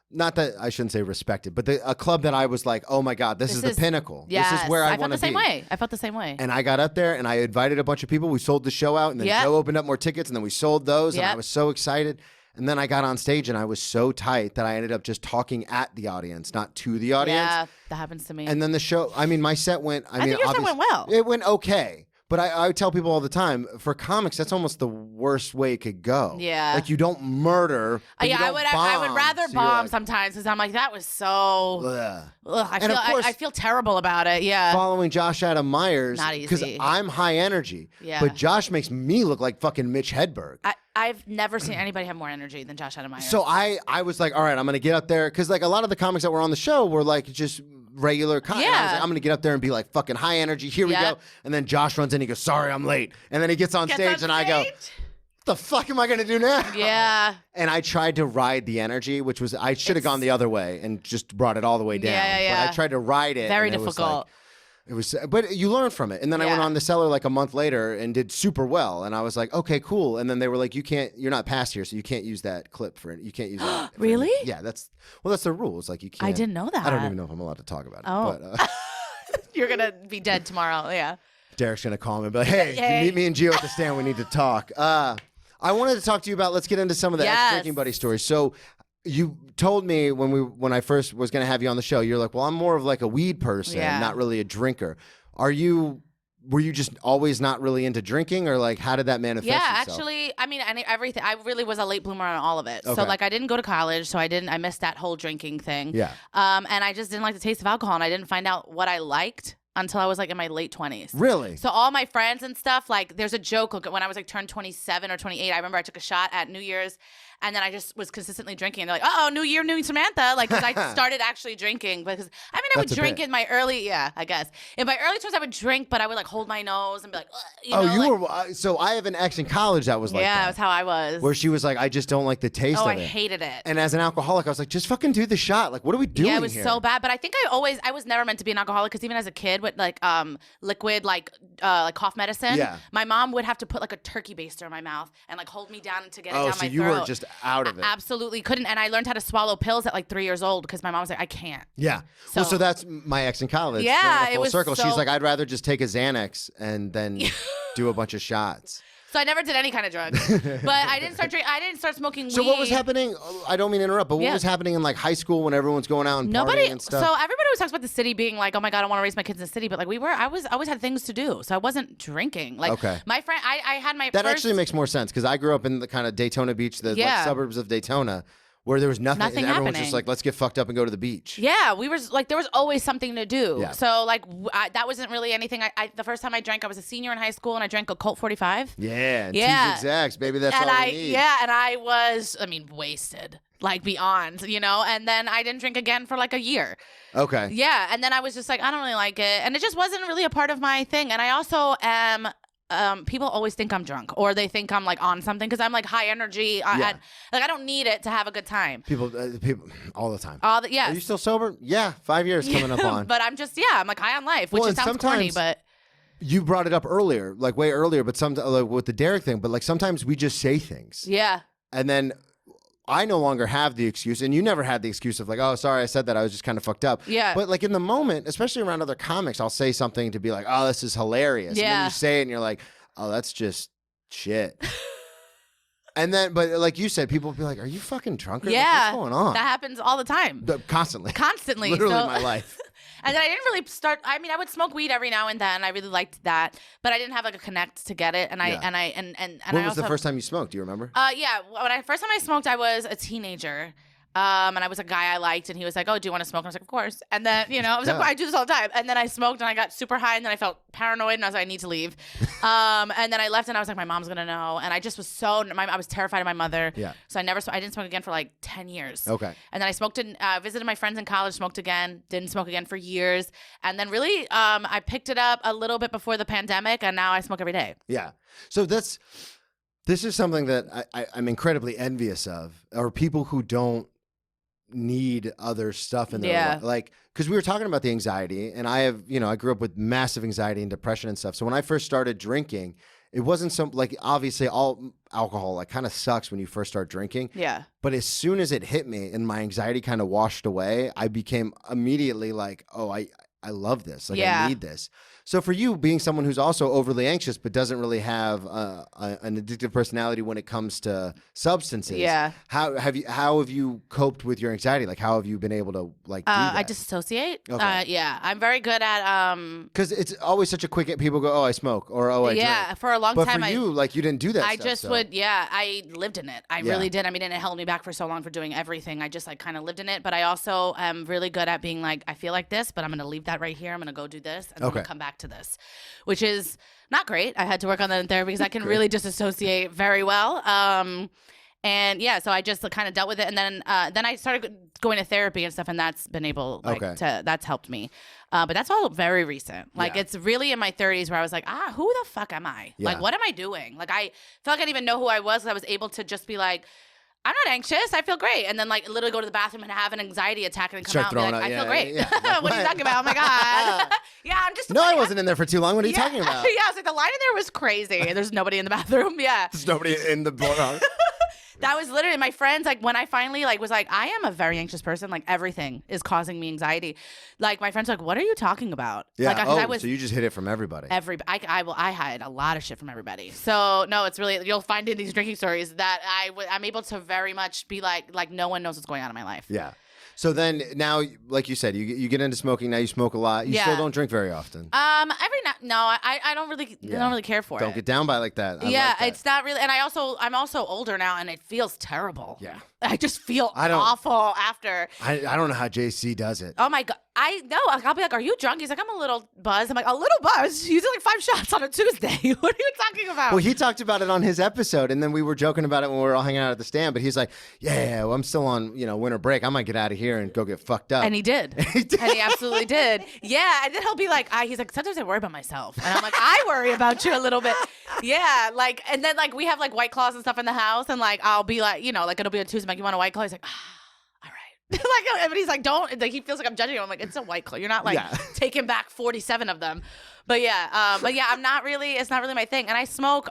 not that I shouldn't say respected, but a club that I was like, oh my God, this is the pinnacle. Yes, this is where I want to be. I felt the same way. And I got up there and I invited a bunch of people. We sold the show out, and then Joe opened up more tickets, and then we sold those, and I was so excited. And then I got on stage and I was so tight that I ended up just talking at the audience, not to the audience. Yeah, that happens to me. And then the show, I mean, my set went, I think your set went well. It went okay. But I tell people all the time, for comics, that's almost the worst way it could go. Yeah. Like, you don't murder, but you don't I would rather bomb, so you're bomb like, sometimes because I'm like, that was so. ugh. I feel terrible about it. Yeah. Following Josh Adam Myers, Not because easy. I'm high energy, Yeah. but Josh makes me look like fucking Mitch Hedberg. I've never seen anybody have more energy than Josh Adam Myers. So I was like, all right, I'm going to get up there. Because like a lot of the comics that were on the show were like just regular comics. I was like, I'm going to get up there and be like fucking high energy. Here we go. And then Josh runs in. He goes, sorry, I'm late. And then he gets on stage and I go, what the fuck am I going to do now? Yeah. And I tried to ride the energy, which was, I should have gone the other way and just brought it all the way down. Yeah. But I tried to ride it. Very and difficult. It was, but you learn from it. And then I went on the Cellar like a month later and did super well. And I was like, okay, cool. And then they were like, you're not past here, so you can't use that clip for it. You can't use that. Really? Yeah, that's the rules. Like you can't. I didn't know that. I don't even know if I'm allowed to talk about it. Oh. But You're going to be dead tomorrow. Yeah. Derek's going to call me and be like, hey, meet me and Gio at the stand. We need to talk. I wanted to talk to you about, let's get into some of the ex-drinking buddy stories. So you told me when I first was going to have you on the show, you're like, well, I'm more of like a weed person, not really a drinker. Were you just always not really into drinking, or like how did that manifest itself? Actually, I mean, everything. I really was a late bloomer on all of it. Okay. So like I didn't go to college, so I missed that whole drinking thing. Yeah. And I just didn't like the taste of alcohol, and I didn't find out what I liked until I was like in my late 20s. Really? So all my friends and stuff, like there's a joke when I was like turned 27 or 28, I remember I took a shot at New Year's, and then I just was consistently drinking. And they're like, oh, New Year, new Samantha. Like, because I started actually drinking. Because, I mean, I would drink in my early, I guess. In my early 20s, I would drink, but I would like hold my nose and be like, were, so I have an ex in college that was like that. Yeah, that's how I was. Where she was like, I just don't like the taste of it. Oh, I hated it. And as an alcoholic, I was like, just fucking do the shot. Like, what are we doing here? Yeah, it was so bad. But I think I was never meant to be an alcoholic, because even as a kid with like liquid, like cough medicine, my mom would have to put like a turkey baster in my mouth and like hold me down to get it down my throat. You were just out of it. Absolutely couldn't. And I learned how to swallow pills at like 3 years old because my mom was like, I can't. Yeah. So that's my ex in college. Yeah, Full it was circle. so... She's like, I'd rather just take a Xanax and then do a bunch of shots. So I never did any kind of drugs, but I didn't start smoking weed. So what was happening? I don't mean to interrupt, but what was happening in like high school when everyone's going out and partying and stuff? So everybody always talks about the city being like, oh my God, I want to raise my kids in the city. But like I always had things to do. So I wasn't drinking. Like my friend, I had my That actually makes more sense because I grew up in the kind of Daytona Beach, the like, suburbs of Daytona, where there was nothing and everyone was just like, let's get fucked up and go to the beach. Yeah, we were like, there was always something to do. Yeah. So like, that wasn't really anything. The first time I drank, I was a senior in high school, and I drank a Colt 45. Yeah, two zigzags, baby. That's all we need. Yeah, and I was, wasted, like beyond, And then I didn't drink again for like a year. Okay. Yeah, and then I was just like, I don't really like it, and it just wasn't really a part of my thing. And I also am. People always think I'm drunk, or they think I'm like on something because I'm like high energy. Like I don't need it to have a good time. People all the time. Are you still sober? Yeah, 5 years coming up on. But I'm just I'm like high on life, which sounds corny, but you brought it up earlier, like way earlier, but like with the Derek thing. But like sometimes we just say things. Yeah. And then I no longer have the excuse, and you never had the excuse of like, oh, sorry, I said that. I was just kind of fucked up. Yeah. But like in the moment, especially around other comics, I'll say something to be like, oh, this is hilarious. Yeah. And then you say it and you're like, oh, that's just shit. And then, but like you said, people will be like, are you fucking drunk? Or yeah. What's going on? That happens all the time. Constantly. Literally my life. And then I didn't really start. I mean, I would smoke weed every now and then. I really liked that, but I didn't have like a connect to get it. And When was the first time you smoked? Do you remember? Yeah. First time I smoked, I was a teenager. And I was a guy I liked, and he was like, "Oh, do you want to smoke?" And I was like, "Of course." And then, I was like, "I do this all the time." And then I smoked, and I got super high, and then I felt paranoid, and I was like, "I need to leave." And then I left, and I was like, "My mom's gonna know." And I just was I was terrified of my mother. Yeah. So I didn't smoke again for like 10 years. Okay. And then I smoked visited my friends in college, smoked again, didn't smoke again for years, and then really, I picked it up a little bit before the pandemic, and now I smoke every day. Yeah. So this is something that I'm incredibly envious of, or people who don't need other stuff in their life. Like, because we were talking about the anxiety, and I have, I grew up with massive anxiety and depression and stuff. So when I first started drinking, it wasn't like, obviously all alcohol like kind of sucks when you first start drinking. Yeah. But as soon as it hit me and my anxiety kind of washed away, I became immediately like, oh, I love this. Like, I need this. So for you, being someone who's also overly anxious but doesn't really have an addictive personality when it comes to substances, how have you coped with your anxiety? Like, how have you been able to do that? I disassociate. Okay. I'm very good at because it's always such a quick. People go, oh, I smoke, or oh, I drink. For a long time. But for you, like, you didn't do that. I lived in it. I really did. I mean, and it held me back for so long for doing everything. I just like kind of lived in it. But I also am really good at being like, I feel like this, but I'm going to leave that right here. I'm going to go do this, and then I'm going to come back to this, which is not great. I had to work on that in therapy because I can really disassociate very well. And yeah, so I just kind of dealt with it, and then I started going to therapy and stuff, and that's been able that's helped me. But that's all very recent. Like it's really in my 30s where I was like, who the fuck am I? Yeah. Like, what am I doing? Like, I felt like I didn't even know who I was. I was able to just be like, I'm not anxious. I feel great. And then like literally go to the bathroom and have an anxiety attack and come out and be like, I feel great. Yeah. What are you talking about? Oh my God. I'm just I wasn't in there for too long. What are you talking about? Yeah, I was like, the line in there was crazy. There's nobody in the bathroom. Yeah. There's nobody in the bar. That was literally my friends. Like when I finally was like, I am a very anxious person. Like everything is causing me anxiety. Like my friends were like, what are you talking about? Yeah. Like, so you just hit it from everybody. I hide a lot of shit from everybody. So no, it's really, you'll find in these drinking stories that I'm able to very much be like no one knows what's going on in my life. Yeah. So then now, like you said, you get into smoking. Now you smoke a lot. You still don't drink very often. I don't really care for it. Don't get down by like that. I like that. It's not really. And I'm also older now, and it feels terrible. Yeah. I just feel awful after. I don't know how JC does it. Oh my God. I know. I'll be like, are you drunk? He's like, I'm a little buzzed. I'm like, a little buzzed? You did like 5 shots on a Tuesday. What are you talking about? Well, he talked about it on his episode, and then we were joking about it when we were all hanging out at the stand, but he's like, well, I'm still on, winter break. I might get out of here and go get fucked up. And he did. And he absolutely did. Yeah. And then he'll be like, he's like, sometimes I worry about myself. And I'm like, I worry about you a little bit. Yeah. Like, and then like we have like White Claws and stuff in the house, and like I'll be like, like it'll be a Tuesday, I'm like, you want a White Claw? He's like, all right. Like, but he's like, don't. Like, he feels like I'm judging him. I'm like, it's a White Claw. You're not like taking back 47 of them. But yeah, I'm not really. It's not really my thing. And I smoke.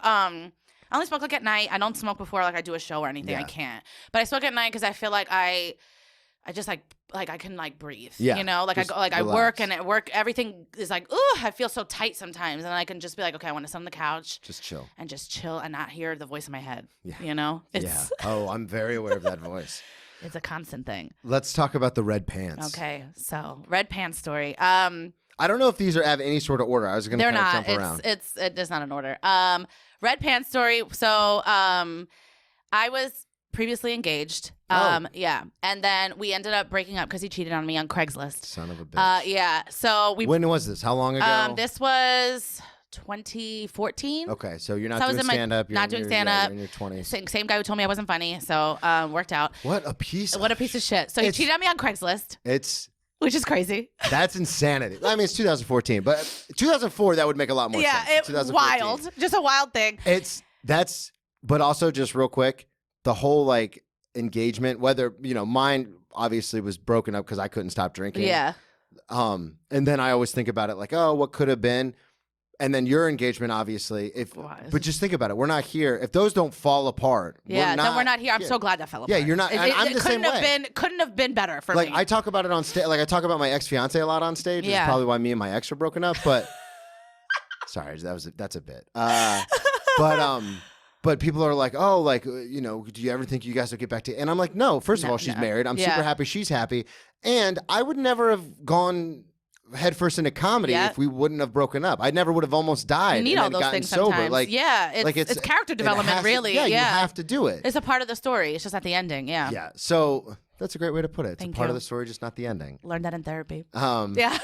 I only smoke like at night. I don't smoke before like I do a show or anything. Yeah. I can't. But I smoke at night because I feel like I just like I can like breathe. Yeah, You know, like I just go like relax. I work and at work everything is like ooh, I feel so tight sometimes, and I can just be like, okay, I want to sit on the couch Just chill. and just chill and not hear the voice in my head. Yeah. You know, it's Yeah. Oh, I'm very aware of that voice. it's a constant thing. Let's talk about the red pants. Okay, so red pants story. I don't know if these have any sort of order. I was going to They're kind of not. jump around. It's not an order. Red pants story. So I was previously engaged. Yeah, and then we ended up breaking up because he cheated on me on Craigslist. Son of a bitch. Yeah. So we. When was this? How long ago? This was 2014. Okay, so you're not So I was doing in my- stand-up. not doing stand-up. You're in your 20s. Same guy who told me I wasn't funny. So worked out. What a piece What a piece of shit. So he cheated on me on Craigslist, which is crazy. That's insanity. I mean, it's 2014, but 2004, that would make a lot more Yeah, sense. it 2014. wild. Just a wild thing. But also just real quick, the whole like engagement, whether, mine obviously was broken up because I couldn't stop drinking. Yeah. And then I always think about it like, oh, what could have been? And then your engagement, obviously, but just think about it. We're not here. If those don't fall apart, Yeah, then we're not here. I'm so glad that fell apart. Yeah, you're not. And I'm the same way. Couldn't have been better for Like me. I talk about it on stage. Like I talk about my ex-fiance a lot on stage. Which is Yeah. probably why me and my ex are broken up. But sorry, that's a bit. But people are like, oh, like do you ever think you guys will get back to? And I'm like, no. First of all, she's married. I'm super happy she's happy, and I would never have gone headfirst into comedy if we wouldn't have broken up. I never would have almost died. You need and all then those gotten things sober. sometimes. Like it's character development, really. You have to do it. It's a part of the story. It's just at the ending. Yeah. Yeah. So that's a great way to put it. It's Thank a part you. of the story, just not the ending. Learned that in therapy. Yeah.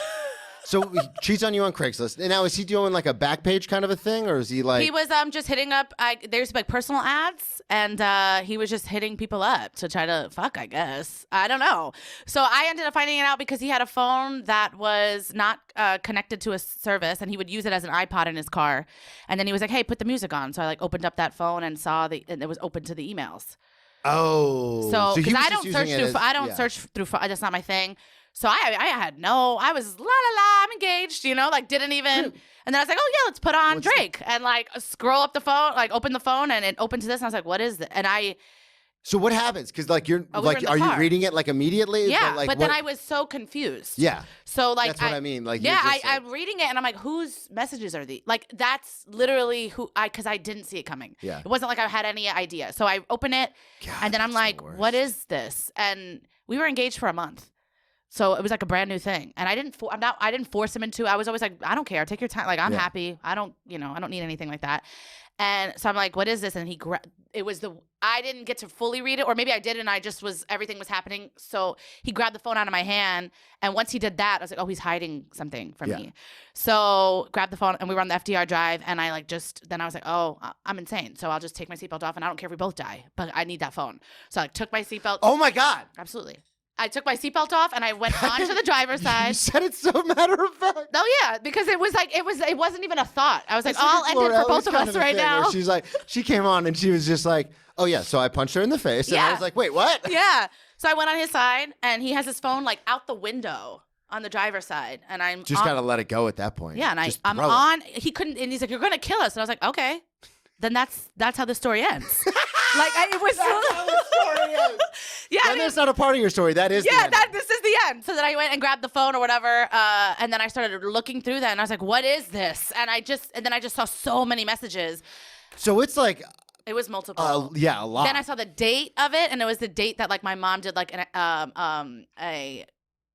So he cheats on you on Craigslist. And now is he doing like a back page kind of a thing, or is he like? He was just hitting up. There's like personal ads, and he was just hitting people up to try to fuck. I guess I don't know. So I ended up finding it out because he had a phone that was not connected to a service, and he would use it as an iPod in his car. And then he was like, "Hey, put the music on." So I like opened up that phone and saw and it was open to the emails. Oh. So he because was I just don't search using it through. as- I don't yeah. search through. That's not my thing. So I was la la la, I'm engaged, like didn't even, and then I was like, oh yeah, let's put on Drake, and like scroll up the phone, like open the phone, and it opened to this, and I was like, what is it? And So what happens? Because like you're we were in the are you car. reading it like immediately? yeah, Like, but then I was so confused. Yeah. So like That's what I mean. Like yeah, you're just like- I'm reading it and I'm like, whose messages are these? Like that's literally because I didn't see it coming. Yeah. It wasn't like I had any idea. So I open it God, and then I'm that's like, the worst. what is this? And we were engaged for a month. So it was like a brand new thing. And I didn't force him into. I was always like, I don't care. Take your time. Like I'm happy. I don't need anything like that. And so I'm like, what is this? And I didn't get to fully read it, or maybe I did, and everything was happening. So he grabbed the phone out of my hand, and once he did that, I was like, oh, he's hiding something from me. So grabbed the phone, and we were on the FDR drive, and then I was like, oh, I'm insane. So I'll just take my seatbelt off, and I don't care if we both die, but I need that phone. So I took my seatbelt. Oh my God. Absolutely. I took my seatbelt off and I went onto the driver's side. You said it so matter of fact. Oh yeah, because it wasn't even a thought. I was like, I'll end it for both of us right now. She's like, she came on and she was just like, oh yeah. So I punched her in the face, and I Yeah. was like, wait, what? Yeah. So I went on his side, and he has his phone like out the window on the driver's side, and I'm Just gotta let it go at that point. yeah, and Just I'm throw it. on. He couldn't, and he's like, "You're gonna kill us," and I was like, "Okay." Then that's how the story ends. It was. That's how the story ends. Yeah, And that's not a part of your story. That is. the yeah, end. this is the end. So then I went and grabbed the phone or whatever, and then I started looking through that, and I was like, "What is this?" And then I just saw so many messages. So it's like, It was multiple. a lot. Then I saw the date of it, and it was the date that like my mom did like a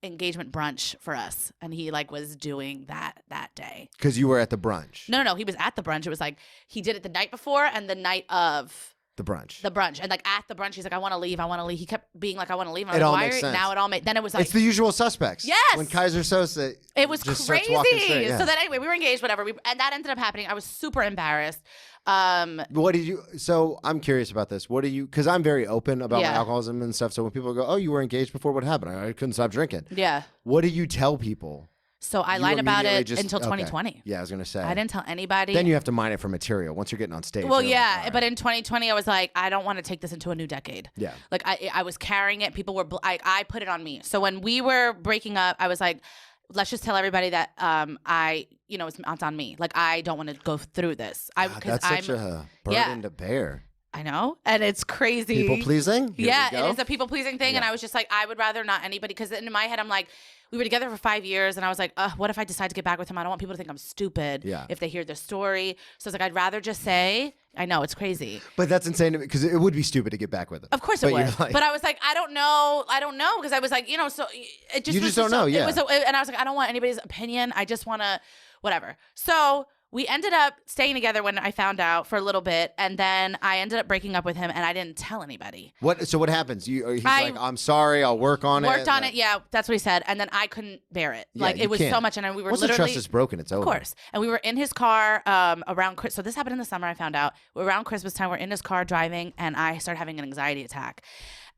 engagement brunch for us, and he like was doing that day. Because you were at the brunch. No, he was at the brunch. It was like he did it the night before and the night of The brunch. the brunch, and like at the brunch, he's like, I want to leave. He kept being like, I want to leave. And I It was all like, makes sense. Now it all made. Then it was like It's the usual suspects. Yes! When Kaiser Sosa. it was just starts walking crazy. straight, yeah. So then anyway, we were engaged, whatever. And that ended up happening. I was super embarrassed. What did you? So I'm curious about this. What do you? Because I'm very open about my Yeah. alcoholism and stuff. So when people go, "Oh, you were engaged before," what happened? I couldn't stop drinking. Yeah. What do you tell people? So I You lied about immediately it just- until okay. 2020. Yeah, I was gonna say. I didn't tell anybody. Then you have to mine it for material once you're getting on stage. Well, you're yeah, like, all but right. in 2020, I was like, I don't want to take this into a new decade. Yeah. Like I was carrying it. People were, I put it on me. So when we were breaking up, I was like, let's just tell everybody that it's on me. Like, I don't want to go through this. That's such a burden to bear. I know. And it's crazy. People pleasing? Yeah, it is a people pleasing thing. Yeah. And I was just like, I would rather not anybody, because in my head, I'm like, we were together for 5 years, and I was like, what if I decide to get back with him? I don't want people to think I'm stupid if they hear the story. So I was like, I'd rather just say, I know, it's crazy. But that's insane because it would be stupid to get back with him. Of course it would. But I was like, I don't know, because I was like, so it just you just don't know, yeah. And I was like, I don't want anybody's opinion. I just want to, whatever. So we ended up staying together when I found out for a little bit, and then I ended up breaking up with him, and I didn't tell anybody. So what happens? He's like, I'm sorry, I'll work on it. Worked on it, yeah, that's what he said, and then I couldn't bear it. Yeah, like, it was so much, and we were Once literally. the trust is broken, it's over. Of course. And we were in his car around. So this happened in the summer. I found out around Christmas time. We're in his car driving, and I started having an anxiety attack.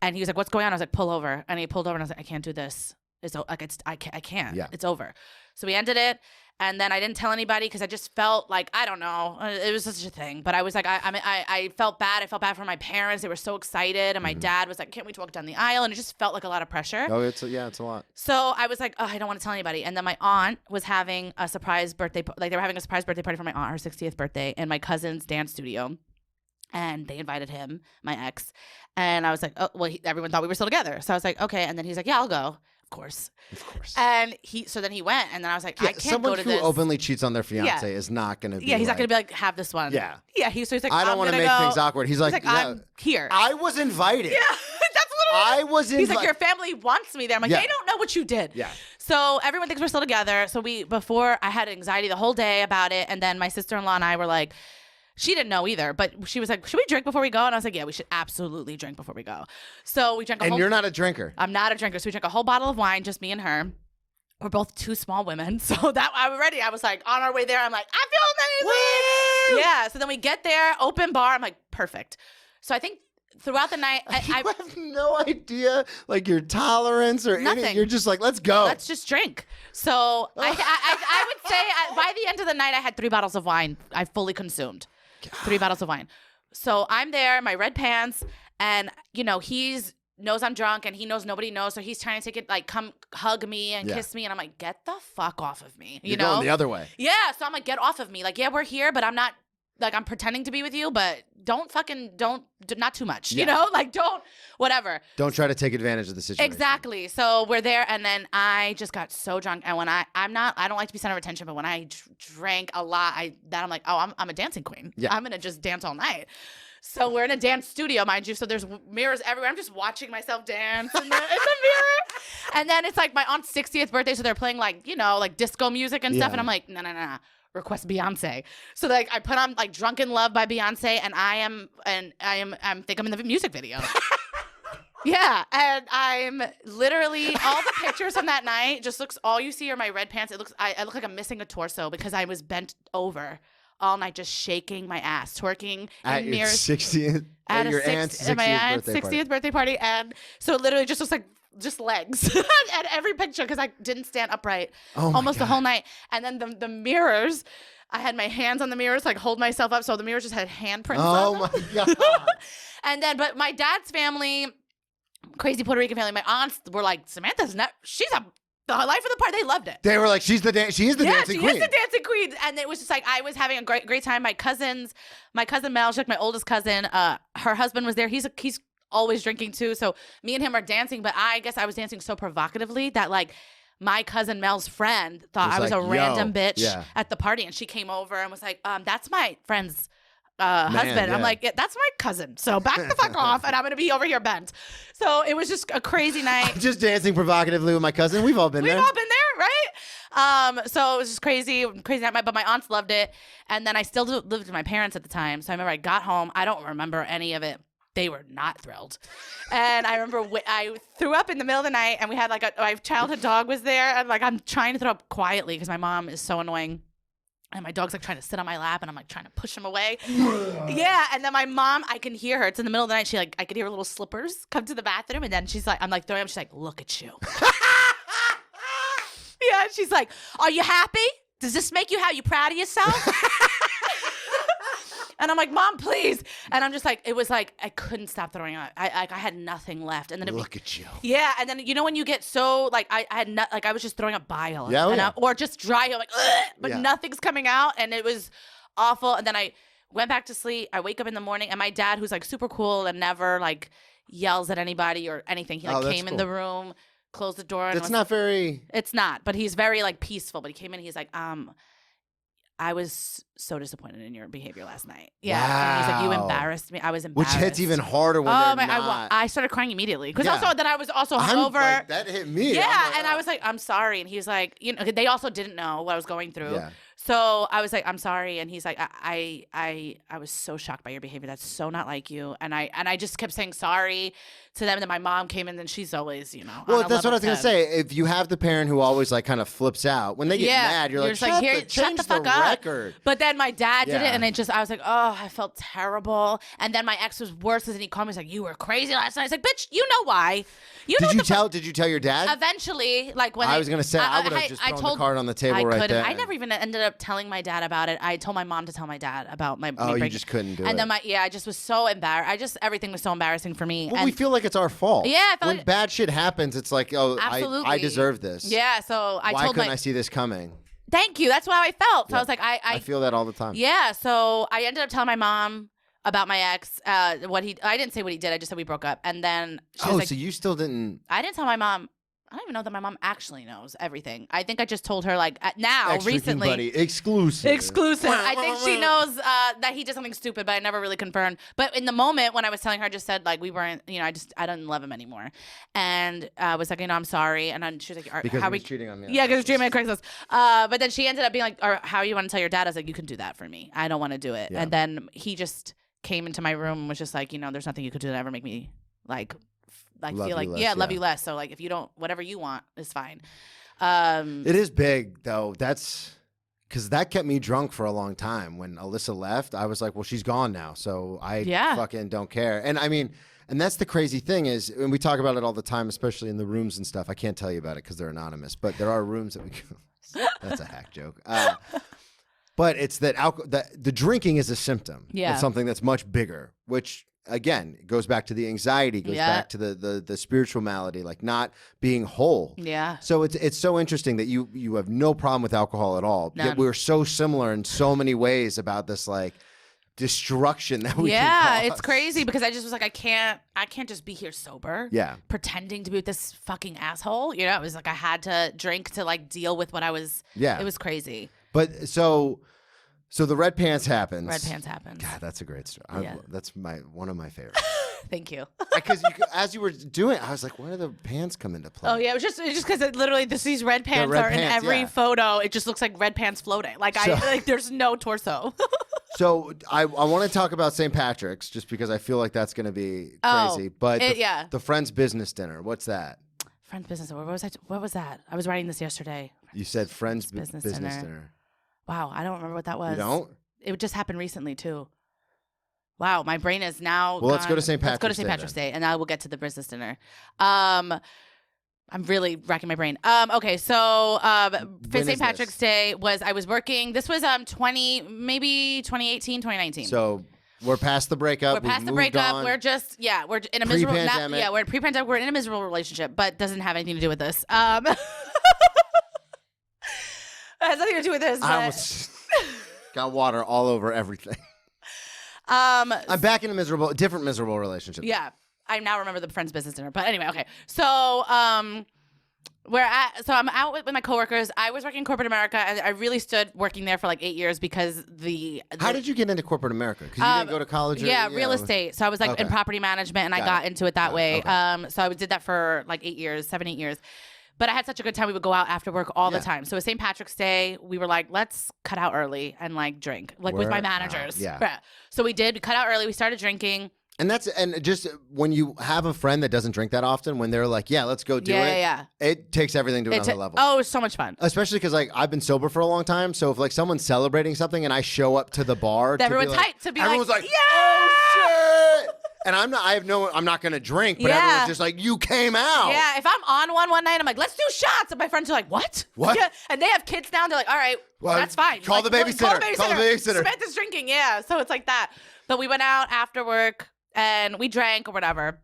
And he was like, "What's going on?" I was like, "Pull over." And he pulled over, and I was like, "I can't do this. I can't. Yeah. It's over." So we ended it. And then I didn't tell anybody because I just felt like, I don't know, it was such a thing. But I was like, I felt bad. I felt bad for my parents. They were so excited. And my dad was like, can't wait to walk down the aisle. And it just felt like a lot of pressure. Oh, it's a lot. So I was like, I don't want to tell anybody. And then my aunt was having a surprise birthday. Like, they were having a surprise birthday party for my aunt, her 60th birthday, in my cousin's dance studio. And they invited him, my ex. And I was like, everyone thought we were still together. So I was like, okay. And then he's like, yeah, I'll go. Of course. And then he went, and then I was like, I can't go to this. Someone who openly cheats on their fiance is not going to be. Yeah, he's not going to be like, have this one. Yeah. Yeah, he's like, I don't want to make things awkward. He's like, I'm here. I was invited. Yeah, that's literally. I was invited. He's like, your family wants me there. I'm like, they don't know what you did. Yeah. So everyone thinks we're still together. So before I had anxiety the whole day about it, and then my sister-in-law and I were like, she didn't know either, but she was like, should we drink before we go? And I was like, yeah, we should absolutely drink before we go. So we drank And you're not a drinker. I'm not a drinker. So we drank a whole bottle of wine, just me and her. We're both two small women. So that I was like, on our way there, I'm like, I feel amazing. Woo! Yeah. So then we get there, open bar. I'm like, perfect. So I think throughout the night, I have no idea, like, your tolerance or nothing. Anything. You're just like, let's go. Let's just drink. So I would say by the end of the night, I had 3 bottles of wine. I fully consumed. 3 bottles of wine. So I'm there, my red pants, and he's knows I'm drunk, and he knows nobody knows, so he's trying to take it, like, come hug me and kiss me, and I'm like, get the fuck off of me. You're going the other way. Yeah, so I'm like, get off of me. Like, yeah, we're here, but I'm not, like, I'm pretending to be with you, but not too much, like, whatever. Don't try to take advantage of the situation. Exactly. So we're there, and then I just got so drunk, and when I don't like to be center of attention, but when I drank a lot, I'm like, oh, I'm a dancing queen. Yeah. I'm gonna just dance all night. So we're in a dance studio, mind you. So there's mirrors everywhere. I'm just watching myself dance in the mirror. And then it's like my aunt's 60th birthday, so they're playing like disco music and stuff, and I'm like, no. Request Beyonce. So like I put on like Drunken Love by Beyonce, and I think I'm in the music video. Yeah, and I'm literally, all the pictures from that night all you see are my red pants. I look like I'm missing a torso because I was bent over all night just shaking my ass, twerking at in mirrors. 60th, at your aunt's 60th birthday party. And so it literally just looks like just legs at every picture because I didn't stand upright almost the whole night. And then the mirrors, I had my hands on the mirrors, like hold myself up, so the mirrors just had handprints on them. Oh my God. And then, but my dad's family, crazy Puerto Rican family, my aunts were like, Samantha's not, the life of the party. They loved it. They were like, she is the dancing queen. Yeah, she is the dancing queen. And it was just like, I was having a great time. My cousin Mel, she's like my oldest cousin, her husband was there. He's always drinking too. So me and him are dancing, but I guess I was dancing so provocatively that like my cousin Mel's friend thought I was a random bitch at the party. And she came over and was like, that's my friend's husband. Yeah. I'm like, that's my cousin. So back the fuck off, and I'm gonna be over here bent. So it was just a crazy night. I'm just dancing provocatively with my cousin. We've all been there. We've all been there, right? So it was just crazy night. But my aunts loved it, and then I still lived with my parents at the time. So I remember I got home. I don't remember any of it. They were not thrilled. And I remember I threw up in the middle of the night, and we had like my childhood dog was there, and like I'm trying to throw up quietly because my mom is so annoying. And my dog's like trying to sit on my lap, and I'm like trying to push him away. Yeah, and then my mom, I can hear her. It's in the middle of the night. I could hear her little slippers come to the bathroom, and then she's like, I'm like throwing up. She's like, look at you. Yeah, and she's like, are you happy? Does this make you proud of yourself? And I'm like, Mom, please. And I'm just like, it was like, I couldn't stop throwing up. I had nothing left. And then Look at you. Yeah. And then, you know, when you get so like, I had not, like, I was just throwing up bile. Yeah, and or just dry. I'm like, ugh, but Yeah. nothing's coming out. And it was awful. And then I went back to sleep. I wake up in the morning and my dad, who's like super cool and never like yells at anybody or anything. He like came in the room, closed the door. That's not very. It's not, but he's very like peaceful. But he came in, he's like, I was so disappointed in your behavior last night. Yeah. Wow. And he's like, you embarrassed me. I was embarrassed. Which hits even harder when they're not. I started crying immediately. Because Yeah. also that I was also hungover. Like, that hit me. Yeah. Like, and I was like, I'm sorry. And he's like, you know, they also didn't know what I was going through. Yeah. So I was like, I'm sorry. And he's like, I was so shocked by your behavior. That's so not like you. And I just kept saying sorry to them. And then my mom came in and she's always, you know. Well, that's what I was going to say. If you have the parent who always like kind of flips out, when they get mad, you're like, just like, shut the fuck up. Record. But then my dad did it. Yeah. And I was like, oh, I felt terrible. And then my ex was worse because he called me. He's like, you were crazy last night. I was like, bitch, you know why. Did you tell your dad? Eventually, like when I was going to say, I would have just thrown the card on the table right there. I never even ended up telling my dad about it. I told my mom to tell my dad about my Oh, me you just couldn't do it. And then I just was so embarrassed. Everything was so embarrassing for me. Well, and we feel like it's our fault. Yeah, I felt when like- bad shit happens, it's like, oh, Absolutely. I deserve this. Yeah, so Why couldn't I see this coming? Thank you. That's how I felt. So Yeah. I was like, I feel that all the time. Yeah, so I ended up telling my mom about my ex. I didn't say what he did. I just said we broke up. And then she was like, so you still didn't. I didn't tell my mom. I don't even know that my mom actually knows everything. I think I just told her like now recently. Buddy, exclusive. I think she knows that he did something stupid, but I never really confirmed. But in the moment when I was telling her, I just said like we weren't, you know, I didn't love him anymore, and I was like, you know, I'm sorry, and then she was like, Because how he was we cheating on me. Yeah, because he was cheating on me on Craigslist. But then she ended up being like, or how you want to tell your dad? I was like, you can do that for me. I don't want to do it. Yeah. And then he just came into my room and was just like, you know, there's nothing you could do to ever make me like Love feel like you less, love yeah. you less. So like if you don't, whatever you want is fine. It is big though. That's because that kept me drunk for a long time. When Alyssa left, I was like, well, she's gone now, so I fucking don't care. And I mean, and that's the crazy thing is, and we talk about it all the time, especially in the rooms and stuff. I can't tell you about it because they're anonymous, but there are rooms that we go. That's a hack joke. But it's that the drinking is a symptom of something that's much bigger, which again goes back to the anxiety, goes back to the spiritual malady, like not being whole. Yeah. So it's so interesting that you have no problem with alcohol at all. None. Yet we're so similar in so many ways about this like destruction that we can cause. It's crazy because I just was like, I can't just be here sober. Yeah. Pretending to be with this fucking asshole. You know, it was like I had to drink to like deal with what I was. Yeah. It was crazy. But so the red pants happens. Red pants happens. God, that's a great story. Yeah. That's one of my favorites. Thank you. Because as you were doing it, I was like, where do the pants come into play? Oh yeah, it was just because literally these red pants red are in pants, every yeah. photo. It just looks like red pants floating. Like there's no torso. So I want to talk about St. Patrick's just because I feel like that's going to be crazy. But the Friends business dinner, what's that? Friends business. What was that? I was writing this yesterday. You said Friends business business dinner. dinner. Wow, I don't remember what that was. You don't? It just happened recently too. Wow, my brain is now. Well, let's go to St. Let's go to Patrick's St. Day, Patrick's Day, and now we'll get to the business dinner. I'm really racking my brain. Okay, so for When St. is Patrick's this? Day I was working. This was 2018, 2019. So we're past the breakup. We're past the We've moved breakup. on. We're in a miserable. Pre-pandemic. We're pre-pandemic. We're in a miserable relationship, but doesn't have anything to do with this. It has nothing to do with this. I But, almost got water all over everything. I'm back in a different miserable relationship. Yeah, I now remember the Friends business dinner. But anyway, okay. So I'm out with my coworkers. I was working in corporate America, and I really stood working there for like 8 years because How did you get into corporate America? Because you didn't go to college? Real estate. So I was like in property management, and I got into it that way. Okay. So I did that for like 8 years, 7-8 years. But I had such a good time. We would go out after work all the time. So it was St. Patrick's Day. We were like, let's cut out early and like drink, like with my managers. Yeah. So we did. We cut out early. We started drinking. And just when you have a friend that doesn't drink that often, when they're like, yeah, let's go do it. It takes everything to another level. Oh, it was so much fun. Especially because like I've been sober for a long time. So if like someone's celebrating something and I show up to the bar, Everyone's hyped to be everyone's like, yeah! oh shit. And I'm not going to drink, but everyone's just like, you came out. Yeah, if I'm on one night, I'm like, let's do shots. And my friends are like, what? What? Yeah. And they have kids now. They're like, all right, well, that's fine. Call the babysitter. Call the babysitter. Samantha's drinking, yeah. So it's like that. But we went out after work and we drank or whatever.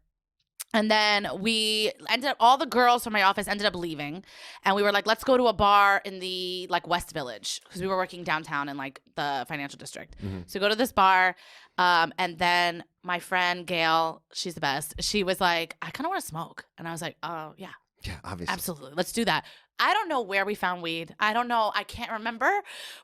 And then we ended up, all the girls from my office ended up leaving. And we were like, let's go to a bar in the like West Village. Because we were working downtown in like the financial district. Mm-hmm. So we go to this bar. And then my friend Gail, she's the best. She was like, I kind of want to smoke. And I was like, oh, yeah. Yeah, obviously. Absolutely. Let's do that. I don't know where we found weed. I don't know. I can't remember.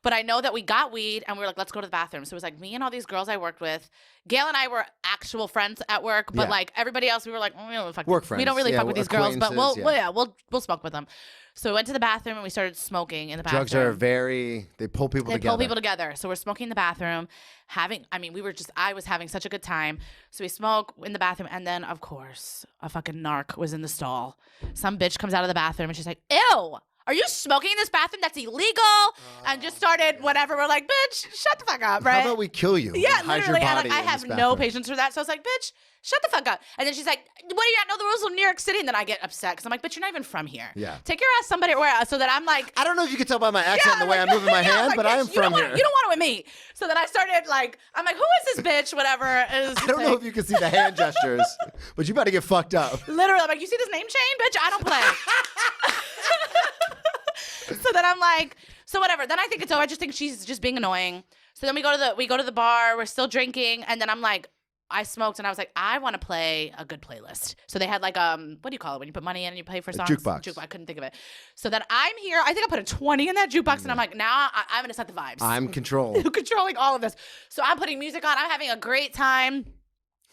But I know that we got weed and we were like, let's go to the bathroom. So it was like me and all these girls I worked with. Gail and I were actual friends at work. But like everybody else, we were like, we don't fuck work friends. We don't really fuck with these girls. But we'll smoke with them. So we went to the bathroom and we started smoking in the bathroom. Drugs are they pull people together. They pull people together. So we're smoking in the bathroom. I was having such a good time. So we smoke in the bathroom. And then, of course, a fucking narc was in the stall. Some bitch comes out of the bathroom and she's like, ew, are you smoking in this bathroom? That's illegal. And just started whatever. We're like, bitch, shut the fuck up, right? How about we kill you? Yeah, literally. And I have no patience for that. So I was like, bitch, shut the fuck up. And then she's like, what do you not know the rules of New York City? And then I get upset because I'm like, bitch, you're not even from here. Yeah. Take your ass somebody where. So that I'm like, I don't know if you can tell by my accent and the way I'm moving my hand, but I am from here. You don't want it with me. So then I started like, I'm like, who is this bitch? Whatever. I don't know if you can see the hand gestures, but you better get fucked up. Literally, I'm like, you see this name chain, bitch? I don't play. So then I'm like, so whatever. Then I think it's over. I just think she's just being annoying. So then we go to the bar. We're still drinking, and then I'm like, I smoked, and I was like, I want to play a good playlist. So they had like what do you call it when you put money in and you play for songs? Jukebox. I couldn't think of it. So then I'm here. I think I put a 20 in that jukebox, and I'm like, now I'm gonna set the vibes. I'm controlling all of this. So I'm putting music on. I'm having a great time.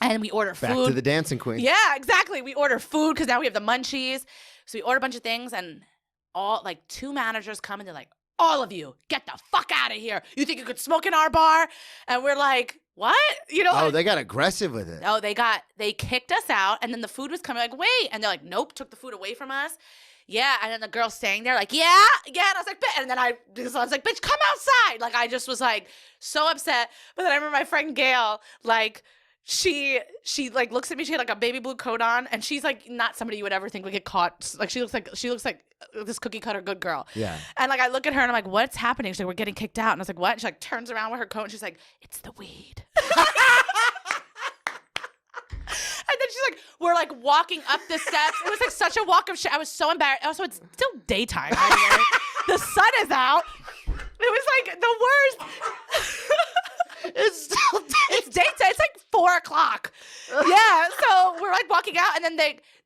And we order food. Back to the dancing queen. Yeah, exactly. We order food because now we have the munchies. So we order a bunch of things, and all like 2 managers come and they're like, all of you, get the fuck out of here. You think you could smoke in our bar? And we're like, what? You know? Oh, they got aggressive with it. Oh, they kicked us out, and then the food was coming. Like, wait, and they're like, nope, took the food away from us. Yeah, and then the girl staying there, like, yeah, and I was like, and then I was like, bitch, come outside. Like, I just was like so upset. But then I remember my friend Gail, like, she like looks at me. She had like a baby blue coat on, and she's like not somebody you would ever think would get caught. Like she looks like this cookie cutter good girl. Yeah. And like I look at her and I'm like, what's happening? She's like, we're getting kicked out. And I was like, what? And she like turns around with her coat and she's like, it's the weed. And then she's like, we're like walking up the steps. It was like such a walk of shit. I was so embarrassed. Also, it's still daytime. By the way. The sun is out. It was like the worst. It's still it's daytime. It's like 4:00. Yeah. So we're like walking out, and then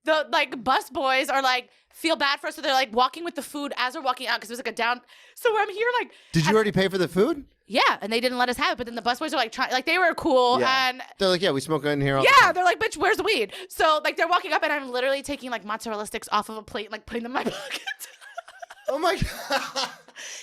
the like bus boys are like feel bad for us, so they're like walking with the food as we're walking out because it was like a down. So I'm here like. Did you already pay for the food? Yeah, and they didn't let us have it. But then the bus boys are like trying, like they were cool, yeah. and they're like, yeah, we smoke in here. All yeah, they're like, bitch, where's the weed? So like they're walking up, and I'm literally taking like mozzarella sticks off of a plate, and like putting them in my pocket. Oh my God.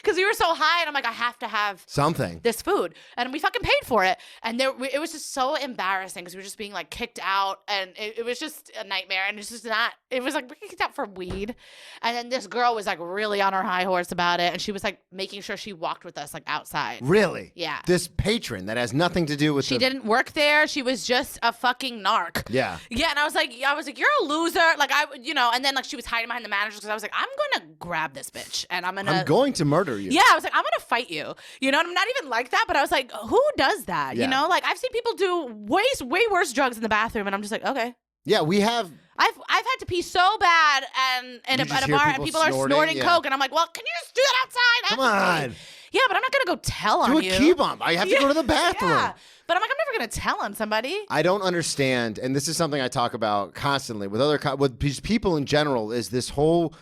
Because we were so high, and I'm like, I have to have something. This food, and we fucking paid for it, and it was just so embarrassing because we were just being like kicked out, and it was just a nightmare, and it's just not. It was like we kicked out for weed, and then this girl was like really on her high horse about it, and she was like making sure she walked with us like outside. Really? Yeah. This patron that has nothing to do with. She didn't work there. She was just a fucking narc. Yeah. Yeah, and I was like, you're a loser. Like and then like she was hiding behind the managers because I was like, I'm gonna grab this bitch, and I'm going to murder you. Yeah, I was like, I'm gonna fight you. You know, and I'm not even like that, but I was like, who does that? Yeah. You know, like I've seen people do way worse drugs in the bathroom, and I'm just like, okay. Yeah, we have. I've had to pee so bad and at a bar, and people are snorting coke, and I'm like, well, can you just do that outside? Come on. Yeah, but I'm not gonna go tell on you. Do a key bump. I have to go to the bathroom. Yeah. But I'm like, I'm never gonna tell on somebody. I don't understand, and this is something I talk about constantly with people in general. Is this whole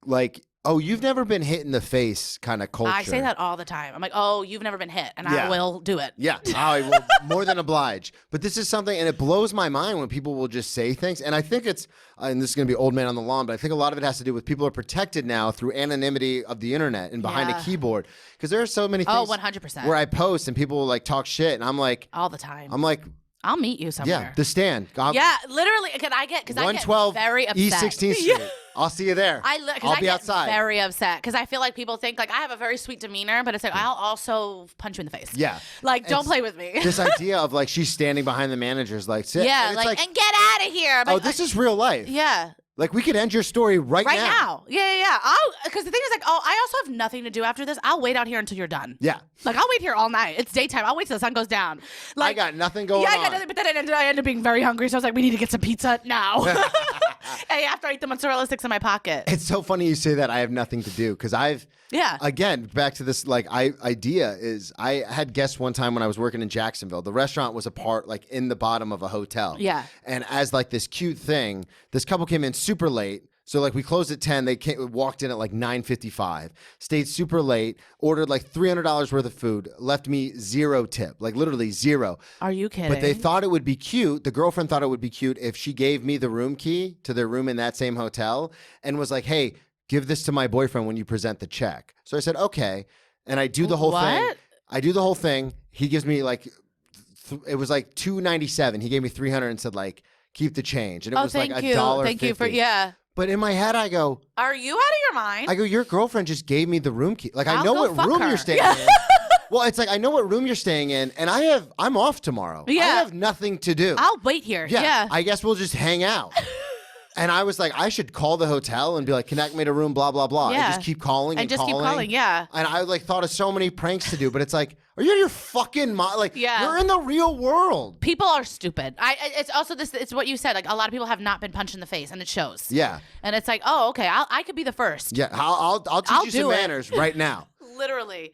like, oh, you've never been hit in the face kind of culture. I say that all the time. I'm like, oh, you've never been hit, and I will do it. Yeah, I will more than oblige. But this is something, and it blows my mind when people will just say things. And I think it's, and this is going to be old man on the lawn, but I think a lot of it has to do with people are protected now through anonymity of the internet and behind a keyboard. Because there are so many things 100%. where I post and people will like talk shit, and I'm like. All the time. I'm like. I'll meet you somewhere. Yeah, the stand. Yeah, literally. Because I get very upset. East 16th Street. Yeah. I'll see you there. I'll be outside. Very upset because I feel like people think like I have a very sweet demeanor, but it's like I'll also punch you in the face. Yeah. Like, don't play with me. This idea of like she's standing behind the managers, like, sit. Yeah, and it's and get out of here. Oh, this is real life. Yeah. Like, we could end your story right now. Yeah. Because the thing is, like, I also have nothing to do after this. I'll wait out here until you're done. Yeah. Like, I'll wait here all night. It's daytime. I'll wait till the sun goes down. Like, I got nothing going on. Yeah, I got nothing. But then I ended up being very hungry, so I was like, we need to get some pizza now. And after I eat the mozzarella sticks in my pocket. It's so funny you say that. I have nothing to do because again, back to this like idea is I had guests one time when I was working in Jacksonville. The restaurant was like in the bottom of a hotel. Yeah. And as like this cute thing, this couple came in super late. So like we closed at 10. They walked in at like 9:55. Stayed super late. Ordered like $300 worth of food. Left me 0 tip. Like literally 0. Are you kidding? But they thought it would be cute. The girlfriend thought it would be cute if she gave me the room key to their room in that same hotel and was like, "Hey, give this to my boyfriend when you present the check." So I said, "Okay." And I do the whole thing. I do the whole thing. He gives me like it was like $297. He gave me $300 and said like, "Keep the change." And it was like $1.50. Thank you for But in my head, I go, are you out of your mind? I go, your girlfriend just gave me the room key. Like, I I'll know go what fuck room her. you're staying in. Well, it's like, I know what room you're staying in, and I'm off tomorrow. Yeah. I have nothing to do. I'll wait here. Yeah. I guess we'll just hang out. And I was like, I should call the hotel and be like, connect me to room, blah, blah, blah. Yeah. And just keep calling and just calling. keep calling, yeah. And I like thought of so many pranks to do, but it's like, are you in your fucking mind? Like, you're in the real world. People are stupid. It's also this. It's what you said. Like a lot of people have not been punched in the face, and it shows. Yeah. And it's like, oh, okay, I could be the first. Yeah. I'll teach you some manners right now. Literally.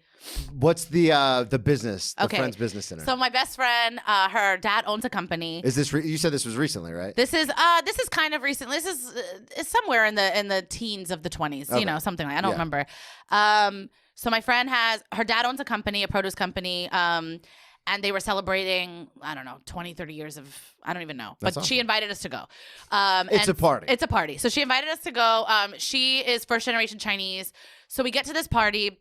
What's the business? The Okay. Friends Business Center. So my best friend, her dad owns a company. Is this? You said this was recently, right? This is kind of recent. This is somewhere in the teens of the 20s. You know, something like I don't remember. So my friend her dad owns a company, a produce company. And they were celebrating, I don't know, 20, 30 years of, I don't even know. But awesome. she invited us to go. It's a party. It's a party. So she invited us to go. She is first generation Chinese. So we get to this party.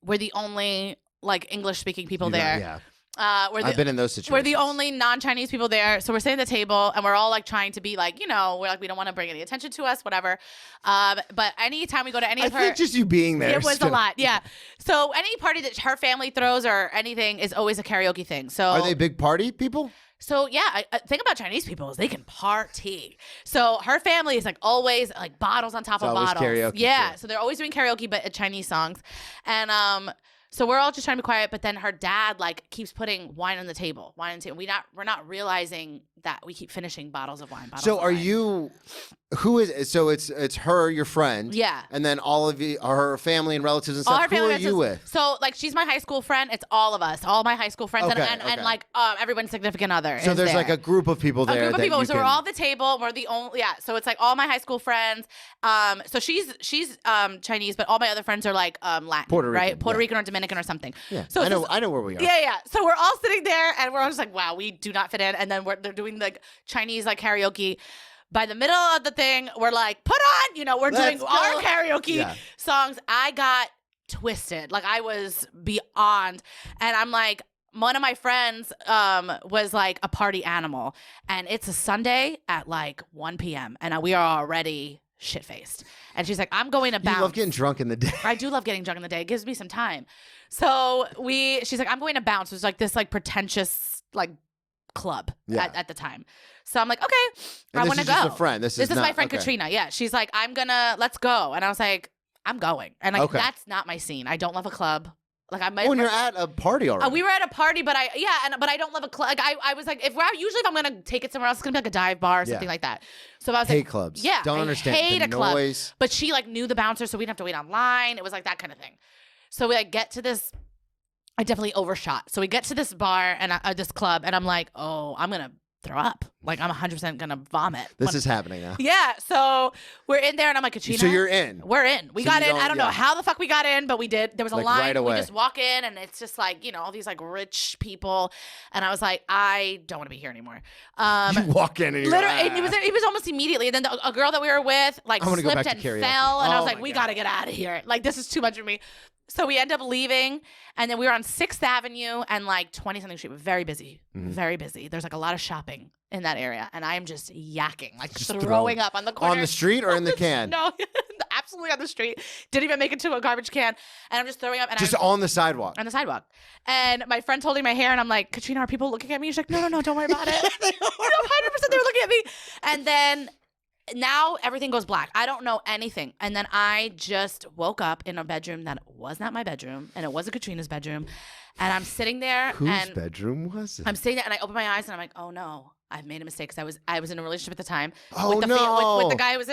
We're the only like English speaking people there. Yeah. I've been in those situations. We're the only non-Chinese people there. So we're sitting at the table and we're all like trying to be like, you know, we're like, we don't want to bring any attention to us, whatever. But anytime we go to any of her. I think just you being there. It was a lot. Yeah. So any party that her family throws or anything is always a karaoke thing. So are they big party people? So yeah, I think about Chinese people is they can party. So her family is like always like bottles on top of bottles. Karaoke yeah. too. So they're always doing karaoke, but Chinese songs. And so we're all just trying to be quiet, but then her dad like keeps putting wine on the table. We're not realizing that we keep finishing bottles of wine. So are you? Who is? So it's her, your friend. Yeah. And then all of you, her family and relatives and All stuff. her family Who are you with? So like she's my high school friend. It's all of us, all my high school friends, and like everyone's significant other. So there's there. like a group of people there. A group of that people. you So can... we're all at the table. We're the only. Yeah. So it's like all my high school friends. So she's Chinese, but all my other friends are like Latin, Puerto Rican, right? Puerto Rican or Dominican or something. Yeah. So I know where we are. Yeah. So we're all sitting there, and we're all just like, wow, we do not fit in. And then they're doing like Chinese like karaoke. By the middle of the thing, we're like, put on, you know, we're doing our karaoke songs. I got twisted. Like I was beyond. And I'm like, one of my friends was like a party animal. And it's a Sunday at like 1 p.m. And we are already shit-faced. And she's like, I'm going to bounce. You love getting drunk in the day. I do love getting drunk in the day. It gives me some time. So she's like, I'm going to bounce. It was like this like pretentious like club at the time. So I'm like, okay, I want to go. This is just a friend. This is my friend Katrina. Yeah. She's like, let's go. And I was like, I'm going. And like, that's not my scene. I don't love a club. Like I might. When you're at a party already. We were at a party, but I don't love a club. Like I was like, if I'm gonna take it somewhere else, it's gonna be like a dive bar or something like that. So I was hate like, clubs. Yeah, don't understand hate the a club. noise. But she like knew the bouncer, so we didn't have to wait online. It was like that kind of thing. So we like get to this. I definitely overshot. So we get to this bar and this club, and I'm like, oh, I'm gonna throw up. Like I'm 100% gonna vomit. This is happening now. Yeah. So we're in there, and I'm like, Katrina. So you're in. We're in. We got in. I don't know how the fuck we got in, but we did. There was a line. Right away. We just walk in, and it's just like, you know, all these like rich people, and I was like, I don't want to be here anymore. You walk in and you're literally, it was almost immediately. And then a girl that we were with like slipped and fell, and I was like, we got to get out of here. Like this is too much for me. So we end up leaving, and then we were on 6th Avenue and like 20-something street. Very busy, very busy. There's like a lot of shopping in that area, and I'm just yakking, like just throwing up on the corner. On the street or in the can? No, absolutely on the street. Didn't even make it to a garbage can, and I'm just throwing up. And Just on the sidewalk? On the sidewalk. And my friend's holding my hair, and I'm like, Katrina, are people looking at me? She's like, no, don't worry about it. 100% they were looking at me. And then now everything goes black. I don't know anything. And then I just woke up in a bedroom that was not my bedroom, and it wasn't Katrina's bedroom. And I'm sitting there. Whose bedroom was it? I'm sitting there, and I open my eyes, and I'm like, oh no, I've made a mistake, because I was in a relationship at the time. Oh, with the no. with the guy who was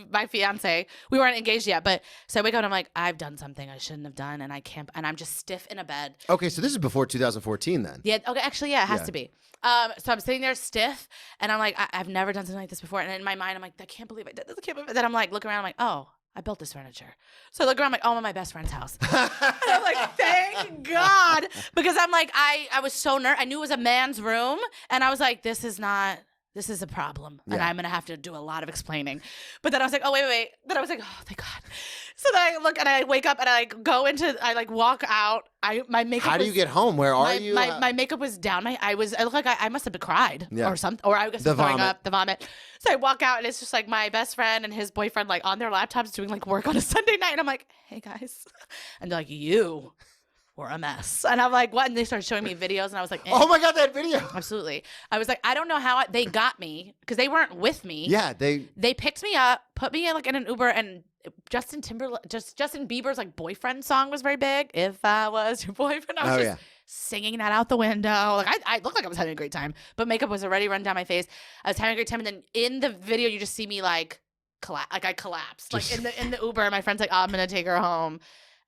my fiance. We weren't engaged yet, but so I wake up and I'm like, I've done something I shouldn't have done, and I can't. And I'm just stiff in a bed. Okay, so this is before 2014 then. Yeah. Okay. Actually, yeah, it has to be. So I'm sitting there stiff, and I'm like, I've never done something like this before. And in my mind, I'm like, I can't believe I did this. I can't believe it. Then I'm like, looking around, I'm like, oh, I built this furniture. So I look around, I'm like, oh, I'm at my best friend's house. And I'm like, thank God. Because I'm like, I was so nervous. I knew it was a man's room. And I was like, this is a problem. And I'm going to have to do a lot of explaining. But then I was like, oh, wait. Then I was like, oh, thank God. So then I look and I wake up and I walk out. My makeup How do you get home? Where are you? My makeup was down. I looked like I must have cried or something. Or I guess The throwing vomit. up, the vomit. So I walk out and it's just like my best friend and his boyfriend like on their laptops doing like work on a Sunday night. And I'm like, hey guys. And they're like, you were a mess. And I'm like, what? And they started showing me videos and I was like, Oh my God, that video. Absolutely. I was like, I don't know how they got me because they weren't with me. Yeah, They picked me up, put me in like in an Uber, and Justin Bieber's like boyfriend song was very big. If I was your boyfriend, I was singing that out the window. Like I looked like I was having a great time, but makeup was already run down my face. I was having a great time, and then in the video, you just see me like I collapsed, like in the Uber. And my friend's like, oh, I'm gonna take her home.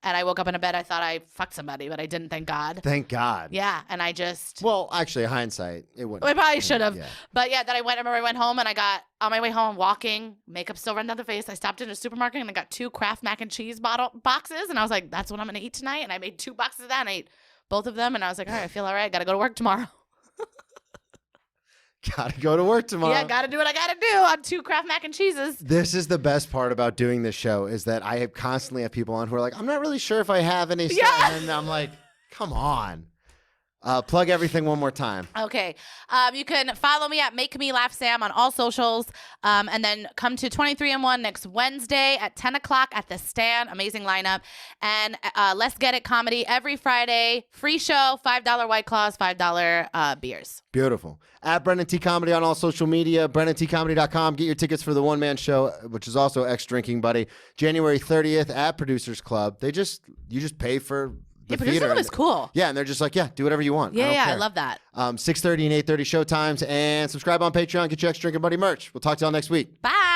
And I woke up in a bed. I thought I fucked somebody, but I didn't. Thank God. Thank God. Yeah, and I just. Well, actually, hindsight, it wouldn't. I probably should have. Yeah. But yeah, then I remember I went home and I got on my way home walking, makeup still running down the face. I stopped in a supermarket and I got 2 Kraft mac and cheese boxes, and I was like, that's what I'm gonna eat tonight. And I made 2 boxes of that and I ate both of them, and I was like, all right, I feel all right. I gotta go to work tomorrow. Gotta go to work tomorrow. Yeah, gotta do what I gotta do on 2 Kraft mac and cheeses. This is the best part about doing this show is that I constantly have people on who are like, I'm not really sure if I have any stuff. And I'm like, come on. Plug everything one more time. Okay. You can follow me at Make Me Laugh Sam on all socials. And then come to 23&1 next Wednesday at 10 o'clock at the Stand. Amazing lineup. And Let's Get It Comedy every Friday. Free show, $5 White Claws, $5 beers. Beautiful. At Brennan T Comedy on all social media, BrennanTComedy.com. Get your tickets for the one-man show, which is also Ex-Drinking Buddy. January 30th at Producers Club. You just pay for the Producer theater. Club is cool. Yeah, and they're just like, yeah, do whatever you want. I love that. 6:30 and 8:30 showtimes. And subscribe on Patreon. Get your Ex-Drinking Buddy merch. We'll talk to y'all next week. Bye.